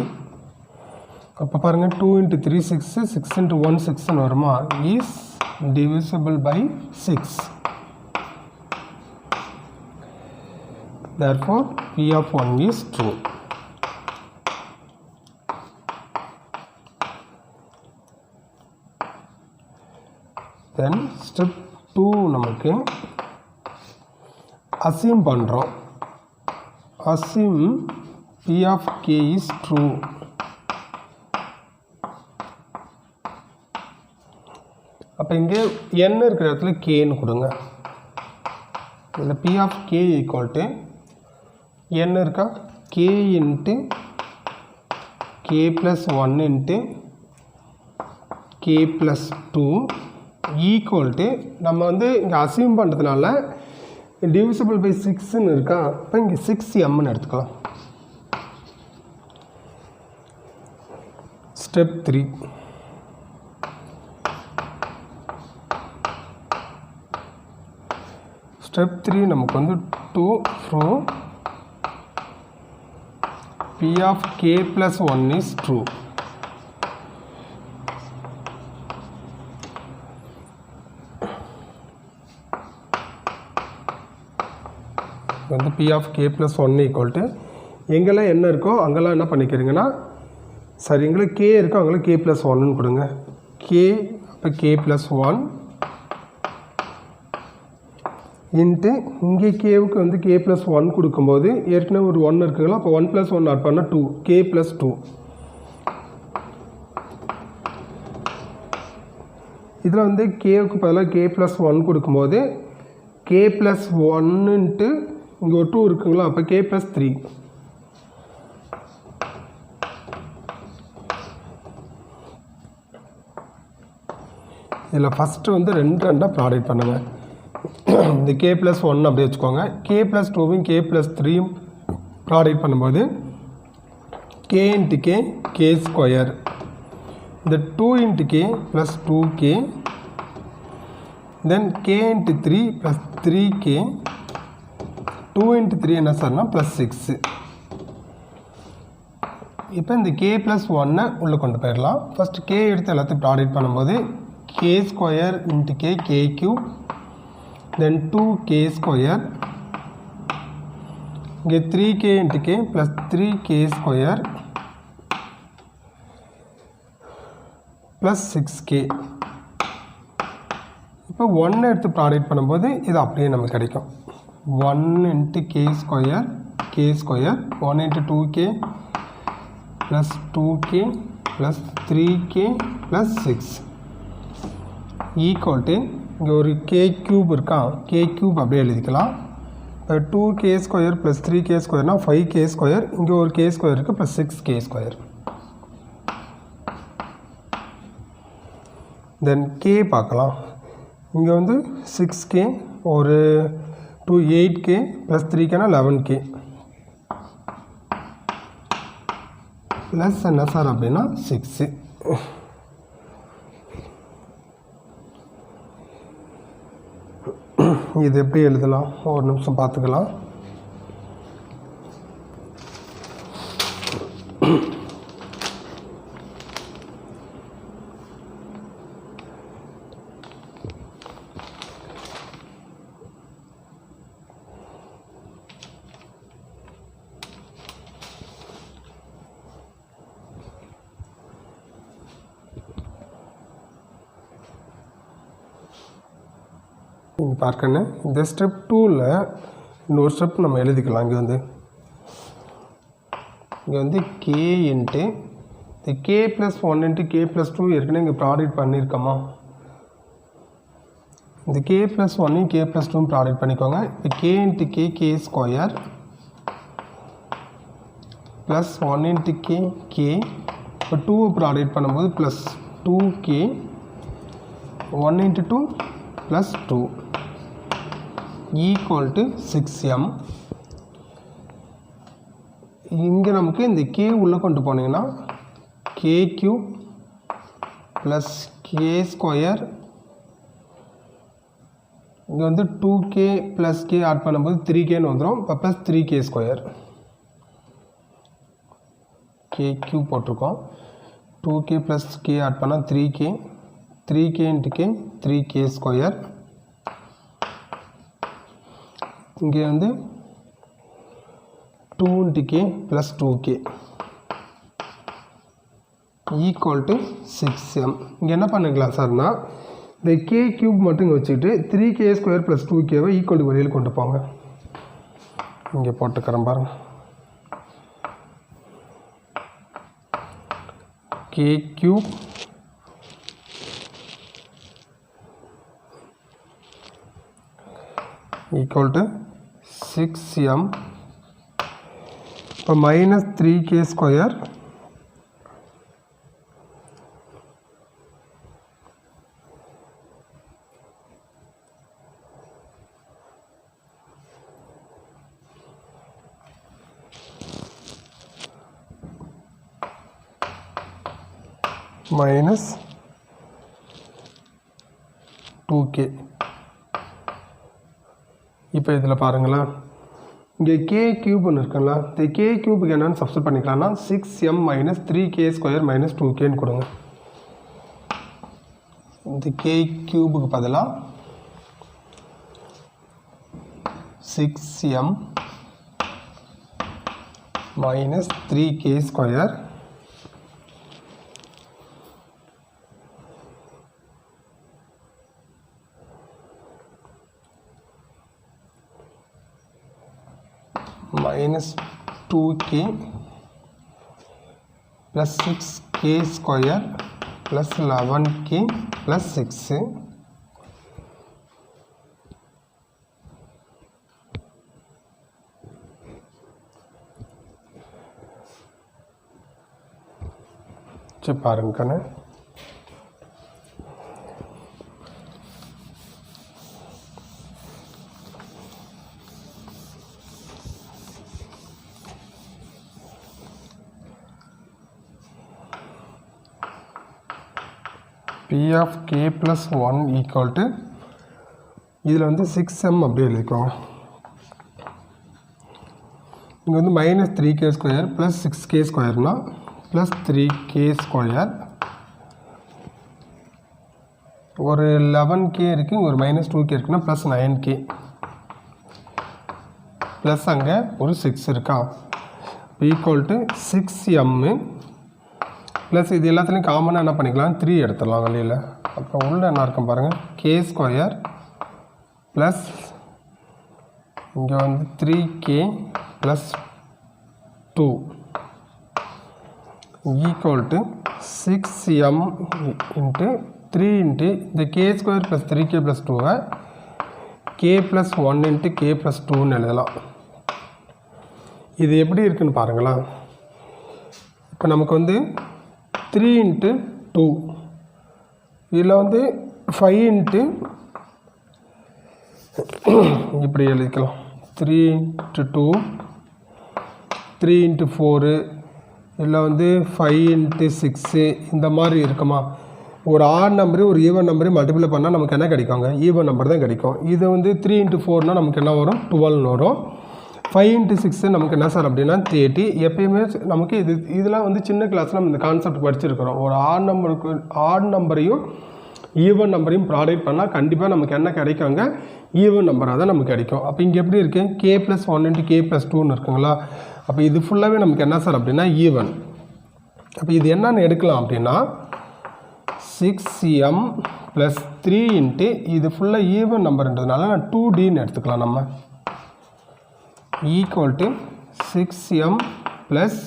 அப்போ பாருங்கள் 2 × 3 6 6 × 1 6ன்னு வருமா, is divisible by 6. therefore P of 1 is true. then step 2 நமக்கு assume பண்ணுறோம். assume P of k is true. அப்போ இங்கே n இருக்கிற இடத்துல kன்னு கொடுங்க. இதில் P of k equal to n இருக்கா, k × k plus 1 × k plus 2 equal to நம்ம வந்து இங்கே அசியூம் பண்ணுறதுனால டிவிசிபிள் பை 6ன்னு இருக்கா. இப்போ இங்கே 6m எடுத்துக்கலாம். ஸ்டெப் 3 ஸ்டெப் 3 நமக்கு வந்து 2 from P of k plus 1 is true. வந்து P of k plus 1 equal to எங்கெல்லாம் என்ன இருக்கோ அங்கெல்லாம் என்ன பண்ணிக்கிறீங்கன்னா, சரி எங்களுக்கு k இருக்கோ அங்கெல்லாம் k plus 1ன்னு கொடுங்க. k அப்போ k plus 1 இன்ட்டு இங்கே கேவுக்கு வந்து k plus 1 கொடுக்கும்போது ஏற்கனவே ஒரு 1 இருக்குங்களா, அப்போ 1 + 1 ஆட் பண்ணால் 2 k plus 2. இதில் வந்து கேவுக்கு பதிலாக k plus 1 கொடுக்கும்போது k plus 1 இன்ட்டு இங்கே ஒரு 2 இருக்குங்களா, அப்போ k plus 3. இதில் ஃபஸ்ட்டு வந்து 2 ப்ராடக்ட் பண்ணுங்கள். இந்த k plus 1 அப்படியே வச்சுக்கோங்க. k plus 2 k plus 3 product பண்ணும்போது k × k k ஸ்கொயர், இந்த 2 × k plus 2k, தென் k × 3 plus 3k, 2 × 3 என்ன சார்னா plus 6. இப்போ இந்த k plus 1 உள்ளே கொண்டு போயிடலாம். ஃபஸ்ட்டு k எடுத்து எல்லாத்தையும் ப்ராடக்ட் பண்ணும்போது k square × k k cube, தென் 2k ஸ்கொயர், இங்கே 3k × k plus 3k square plus 6k. இப்போ 1 எடுத்து ப்ராடக்ட் பண்ணும்போது இது அப்படியே நமக்கு கிடைக்கும். 1 × k square k square 1 × 2k plus 2k plus 3k plus 6 equal to இங்கே ஒரு k க்யூப் இருக்கா, k க்யூப் அப்படியே எழுதிக்கலாம். 2k square plus 3k ஸ்கொயர்னால் 5k square, இங்கே ஒரு k ஸ்கொயர் இருக்குது ப்ளஸ் 6k ஸ்கொயர். தென் k பார்க்கலாம். இங்கே வந்து 6k ஒரு 8k ப்ளஸ் 3kனா 11k ப்ளஸ் என்ன சார் அப்படின்னா 6. இது எப்படி எழுதலாம் ஒரு நிமிஷம் பார்த்துக்கலாம். நீங்கள் பார்க்கணும் இந்த ஸ்டெப் 2ல் இன்னொரு ஸ்டெப் நம்ம எழுதிக்கலாம். இங்கே வந்து k இன்ட்டு இந்த k + 1 × k + 2 ஏற்கனவே இங்கே ப்ராடக்ட் பண்ணியிருக்கோமா, இந்த k + 1 k + 2 ப்ராடக்ட் பண்ணிக்கோங்க. இப்போ k × k k square plus 1 × k k. இப்போ 2 ப்ராடக்ட் பண்ணும்போது plus 2k 1 × 2 plus 2 equal to 6m. இங்கே நமக்கு இந்த k உள்ளே கொண்டு போனீங்கன்னா k cube plus k square, இங்கே வந்து 2k ப்ளஸ் k ஆட் பண்ணும்போது 3kன்னு வந்துடும். இப்போ plus 3k square, k cube போட்டிருக்கோம். 2k ப்ளஸ் k ஆட் பண்ணால் 3k, 3k × k 3k square. இங்கே வந்து 2 × k plus 2k equal to 6m. இங்கே என்ன பண்ணிக்கலாம் சார்னா இந்த k க்யூப் மட்டும் இங்கே வச்சுக்கிட்டு 3k ஸ்கொயர் ப்ளஸ் 2kவை ஈக்குவல் டு வெளியில் கொண்டு போங்க. இங்கே போட்டுக்கிறேன் பாருங்க. k cube equal to 6m. இப்போ minus 3k square minus 2k. இப்போ இதில் பாருங்களேன், இங்கே k க்யூப்னு இருக்குல்ல, இந்த k க்யூபுக்கு என்னென்னு சப்ஸ்டிட் பண்ணிக்கலாம்னா 6m minus 3k square minus 2kன்னு கொடுங்க. இந்த k க்யூபுக்கு பதிலாக 6m minus 3k square minus 2k plus 6k square plus 11k plus 6. பாருங்க p of k plus 1 equal to இதில் வந்து 6m அப்படியே எழுதிக்கோங்க. இங்கே வந்து minus 3k square plus 6k ஸ்கொயர்னா ப்ளஸ் 3k ஸ்கொயர், ஒரு 11k இருக்குது, ஒரு மைனஸ் 2k இருக்குன்னா ப்ளஸ் 9k ப்ளஸ் அங்கே ஒரு 6 இருக்கா ஈக்குவல் டு 6m ப்ளஸ் இது எல்லாத்துலேயும் காமனாக என்ன பண்ணிக்கலாம் 3 எடுத்துடலாம் வெளியில். அப்போ உள்ள என்ன இருக்கும் பாருங்கள், k² ப்ளஸ் இங்கே வந்து 3k plus 2 equal to 6m into 3 into இந்த k² ப்ளஸ் 3k ப்ளஸ் 2வை k plus 1 into k plus 2ன்னு எழுதலாம். இது எப்படி இருக்குன்னு பாருங்களா. இப்போ நமக்கு வந்து 3 இன்ட்டு 2 இதில் வந்து 5 இன்ட்டு இப்படி எழுதிக்கலாம். 3 இன்ட்டு 2 3 இன்ட்டு 4 இதில் வந்து 5 இன்ட்டு 6 இந்த மாதிரி இருக்குமா. ஒரு ஆட் நம்பரு ஒரு ஈவன் நம்பரு மல்டிப்ளை பண்ணால் நமக்கு என்ன கிடைக்குங்க, ஈவன் நம்பர் தான் கிடைக்கும். இது வந்து 3 இன்ட்டு 4னால் நமக்கு என்ன வரும், 12ன்னு வரும். 5 இன்ட்டு 6 நமக்கு என்ன சார் அப்படின்னா 30. எப்பயுமே நமக்கு இதெல்லாம் வந்து சின்ன கிளாஸில் நம்ம இந்த கான்செப்ட் படிச்சிருக்கிறோம். ஒரு ஆட் நம்பரையும் ஈவன் நம்பரையும் ப்ராடக்ட் பண்ணால் கண்டிப்பாக நமக்கு என்ன கிடைக்குங்க, ஈவன் நம்பராக தான் நமக்கு கிடைக்கும். அப்போ இங்கே எப்படி இருக்குது, k plus 1 into k plus 2ன்னு இருக்குங்களா. அப்போ இது ஃபுல்லாகவே நமக்கு என்ன சார் அப்படின்னா ஈவன். அப்போ இது என்னன்னு எடுக்கலாம் அப்படின்னா 6m ப்ளஸ் 3 இன்ட்டு இது ஃபுல்லாக ஈவன் நம்பர்ன்றதுனால நான் 2dன்னு எடுத்துக்கலாம். நம்ம ஈக்குவல் டு 6m ப்ளஸ்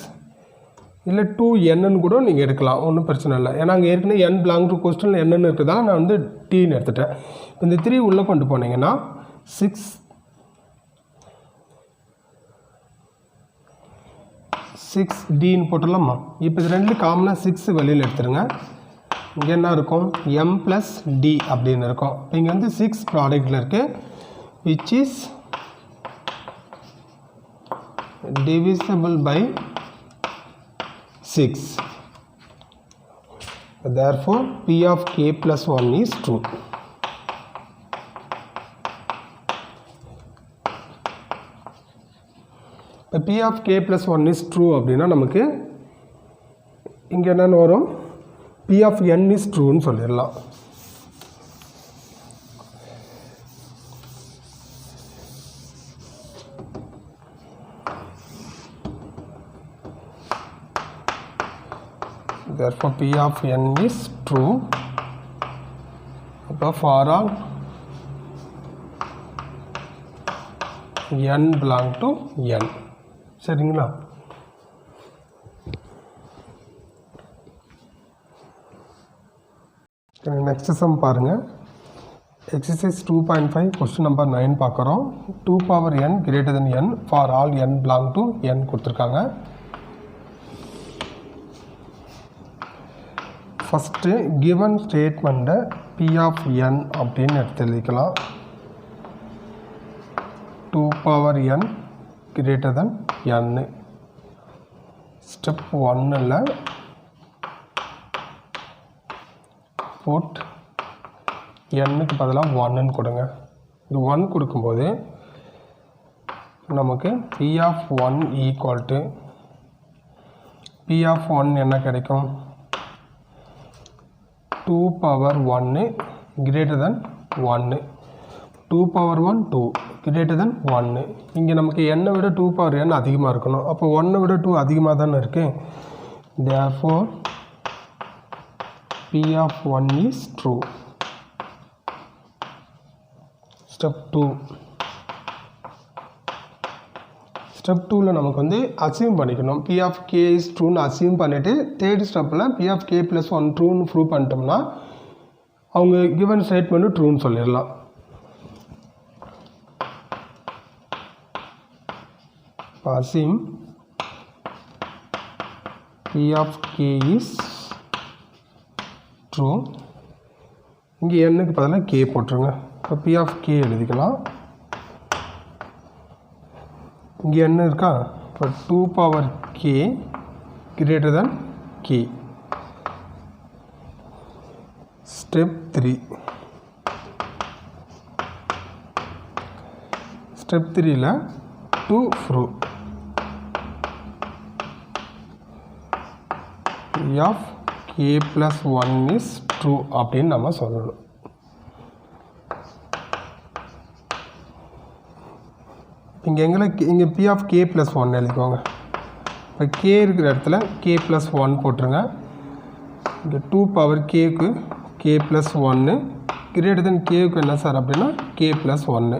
இல்லை 2nன்னு கூட நீங்கள் எடுக்கலாம், ஒன்றும் பிரச்சனை இல்லை. ஏன்னா அங்கே ஏற்கனவே n பிலாங் டு கொஸ்டினில் என்னன்னு இருக்கிறதால நான் வந்து tன்னு எடுத்துட்டேன். இந்த 3 உள்ளே கொண்டு போனீங்கன்னா 6dன்னு போட்டுடலாமா. இப்போ இது ரெண்டு காமனாக 6 வெளியில் எடுத்துருங்க. இங்கே என்ன இருக்கும், m ப்ளஸ் d அப்படின்னு இருக்கும். இங்கே வந்து 6 ப்ராடக்டில் இருக்குது, which is divisible by 6. Therefore, P of k plus 1 is true. இப்போ P of k plus 1 is true அப்படின்னா நமக்கு இங்கே என்னென்னு வரும், P of n is trueன்னு சொல்லிடலாம். Therefore, P of n is true. For all n belong to n. சரிங்களா. நெக்ஸ்ட் சம் பாருங்கள். எக்ஸசைஸ் 2.5 கொஸ்டின் நம்பர் 9 பார்க்குறோம். 2 power n greater than n for all n belong to n கொடுத்துருக்காங்க. ஃபஸ்ட்டு கிவன் ஸ்டேட்மெண்ட்டை P of n அப்படின்னு எடுத்து எழுதிக்கலாம். 2 power n greater than n. Step 1ல் புட் nக்கு பதிலாக 1ன்னு கொடுங்க. இது 1 கொடுக்கும்போது நமக்கு P of 1 equal to P of 1 என்ன கிடைக்கும், 2 power 1 greater than 1. 2 power 1 2 greater than 1. இங்கே நமக்கு n விட 2 power n அதிகமாக இருக்கணும். அப்போ 1 விட 2 அதிகமாக தானே இருக்குது. Therefore, P of 1 is true. Step 2. Step 2ல் நமக்கு வந்து அசியூம் பண்ணிக்கணும். P of k is ட்ரூன்னு அசியூம் பண்ணிவிட்டு தேர்ட் ஸ்டெப்பில் P of k plus 1 ட்ரூன்னு ப்ரூவ் பண்ணிட்டோம்னா அவங்க கிவன் ஸ்டேட்மெண்ட்டு ட்ரூன்னு சொல்லிடலாம். Assume P of k is true. இங்கே nக்கு பதிலாக k போட்டுருங்க. இப்போ P of k எழுதிக்கலாம். இங்கே என்ன இருக்கா, இப்போ 2 power k greater than k. Step 3. Step 3ல் to prove P of k plus 1 is true அப்படின்னு நம்ம சொல்லணும். இங்கே P of k plus 1 எழுதிக்கோங்க. இப்போ k இருக்கிற இடத்துல k plus 1 போட்டுருங்க. இங்கே 2 பவர் கேக்கு கே ப்ளஸ் 1 கிரேட்டர் தென் கேவுக்கு என்ன சார் அப்படின்னா கே ப்ளஸ் 1.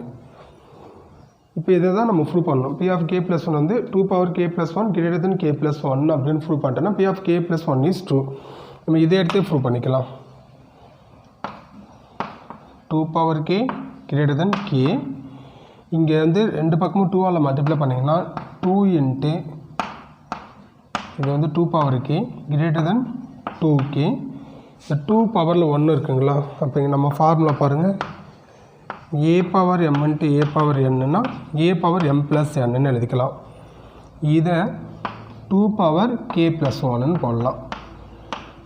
இப்போ இதை தான் நம்ம ப்ரூவ் பண்ணணும். பி ஆஃப் கே ப்ளஸ் 1 வந்து 2 power K plus 1 greater than K plus 1 அப்படின்னு ப்ரூவ் பண்ணிட்டோன்னா P of K plus 1 is true. நம்ம இதை எடுத்து ப்ரூவ் பண்ணிக்கலாம். 2 power K greater than K, இங்கே வந்து ரெண்டு பக்கமும் 2ஆல் மல்டிப்ளை பண்ணிங்கன்னா 2 இன்ட்டு இது வந்து 2 பவர் கே கிரேட்டர் தென் 2k. இந்த 2 பவரில் 1 இருக்குங்களா, அப்போ இங்கே நம்ம ஃபார்முலா பாருங்கள், a power M into A power என்னன்னா ஏ பவர் எம் ப்ளஸ் என்னன்னு எழுதிக்கலாம். இதை 2 பவர் கே ப்ளஸ் 1ன்னு போடலாம்.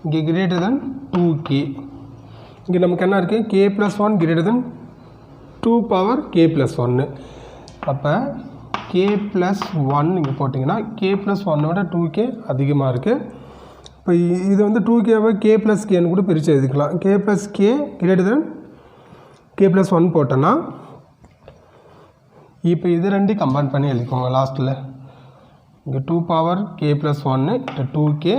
இங்கே கிரேட்டர் தென் 2k, இங்கே நமக்கு என்ன இருக்குது கே ப்ளஸ் 1 கிரேட்டர் தென் 2 பவர் கே ப்ளஸ் 1. அப்போ கே ப்ளஸ் 1 இங்கே போட்டிங்கன்னா கே ப்ளஸ் 1 விட 2k அதிகமாக இருக்குது. இப்போ இது வந்து 2kவை கே ப்ளஸ் கேன்னு கூட பிரித்து எழுதிக்கலாம். K plus K greater than K plus 1 போட்டோன்னா இப்போ இது ரெண்டையும் கம்பைன் பண்ணி எழுதிக்கோங்க. லாஸ்ட்டில் இங்கே 2 பவர் கே ப்ளஸ் 1 2k,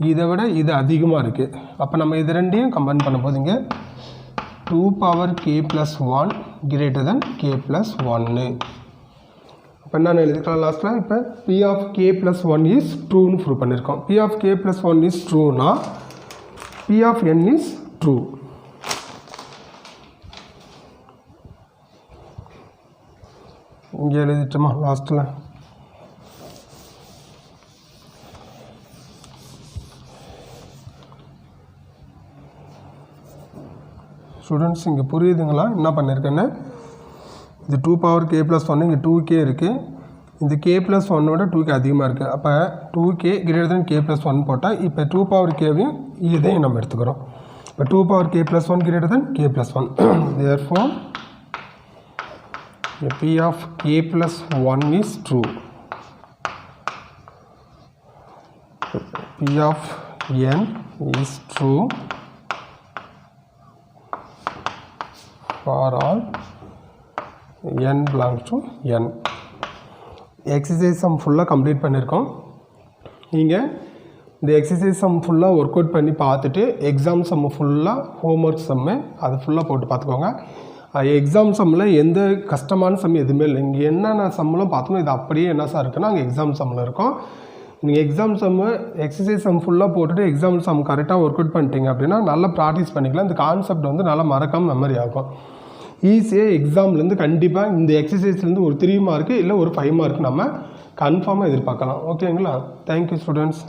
இதை விட இது அதிகமாக இருக்குது. அப்போ நம்ம இது ரெண்டையும் கம்பைன் பண்ணும்போது இங்கே 2 power K plus 1 greater than K plus 1. இப்போ என்ன எழுதிக்கலாம் லாஸ்ட்டில், இப்போ P of K plus 1 is ட்ரூன்னு ப்ரூவ் பண்ணியிருக்கோம். P of K plus 1 is ட்ரூனா P of N is true. இங்கே எழுதிட்டோமா லாஸ்ட்டில். ஸ்டூடெண்ட்ஸ் இங்கே புரியுதுங்களா என்ன பண்ணியிருக்கேன்னு? இது 2 பவர் கே ப்ளஸ் 1 இங்கே 2k இருக்குது. இந்த கே ப்ளஸ் 1 விட 2k அதிகமாக இருக்குது. அப்போ 2k greater than K plus 1 போட்டால் இப்போ 2 பவர் கேவையும் இதையும் நம்ம எடுத்துக்கிறோம். இப்போ 2 power K plus 1 greater than K plus 1. Therefore P of k plus 1 is true. P of n is true for all n belongs to n. Exercise some ஃபுல்லாக கம்ப்ளீட் பண்ணியிருக்கோம். நீங்கள் இந்த எக்ஸசைஸ் சம் ஃபுல்லாக ஒர்க் அவுட் பண்ணி பார்த்துட்டு எக்ஸாம் சம்மு ஃபுல்லாக ஹோம்ஒர்க் சம்மு அது ஃபுல்லாக போட்டு பார்த்துக்கோங்க. எக்ஸாம் சம்மில் எந்த கஷ்டமான சம் எதுவுமே இல்லை. இங்கே என்னென்ன சம்மெலாம் பார்த்தோமோ இது அப்படியே என்ன சார் இருக்குன்னா அங்கே எக்ஸாம் சம்மில் இருக்கும். நீங்கள் எக்ஸாம் சம்மு எக்ஸசைஸ் சம் ஃபுல்லாக போட்டுட்டு எக்ஸாம் சம் கரெக்டாக ஒர்க் அவுட் பண்ணிட்டீங்க அப்படின்னா நல்லா ப்ராக்டிஸ் பண்ணிக்கலாம். இந்த கான்செப்ட் வந்து நல்லா மறக்காமல் மெமரி ஆகும். ஈஸியாக எக்ஸாம்லேருந்து கண்டிப்பாக இந்த எக்ஸசைஸ்லேருந்து ஒரு 3 மார்க்கு இல்லை ஒரு 5 மார்க் நம்ம கன்ஃபார்மாக எதிர்பார்க்கலாம். ஓகேங்களா? Thank you students.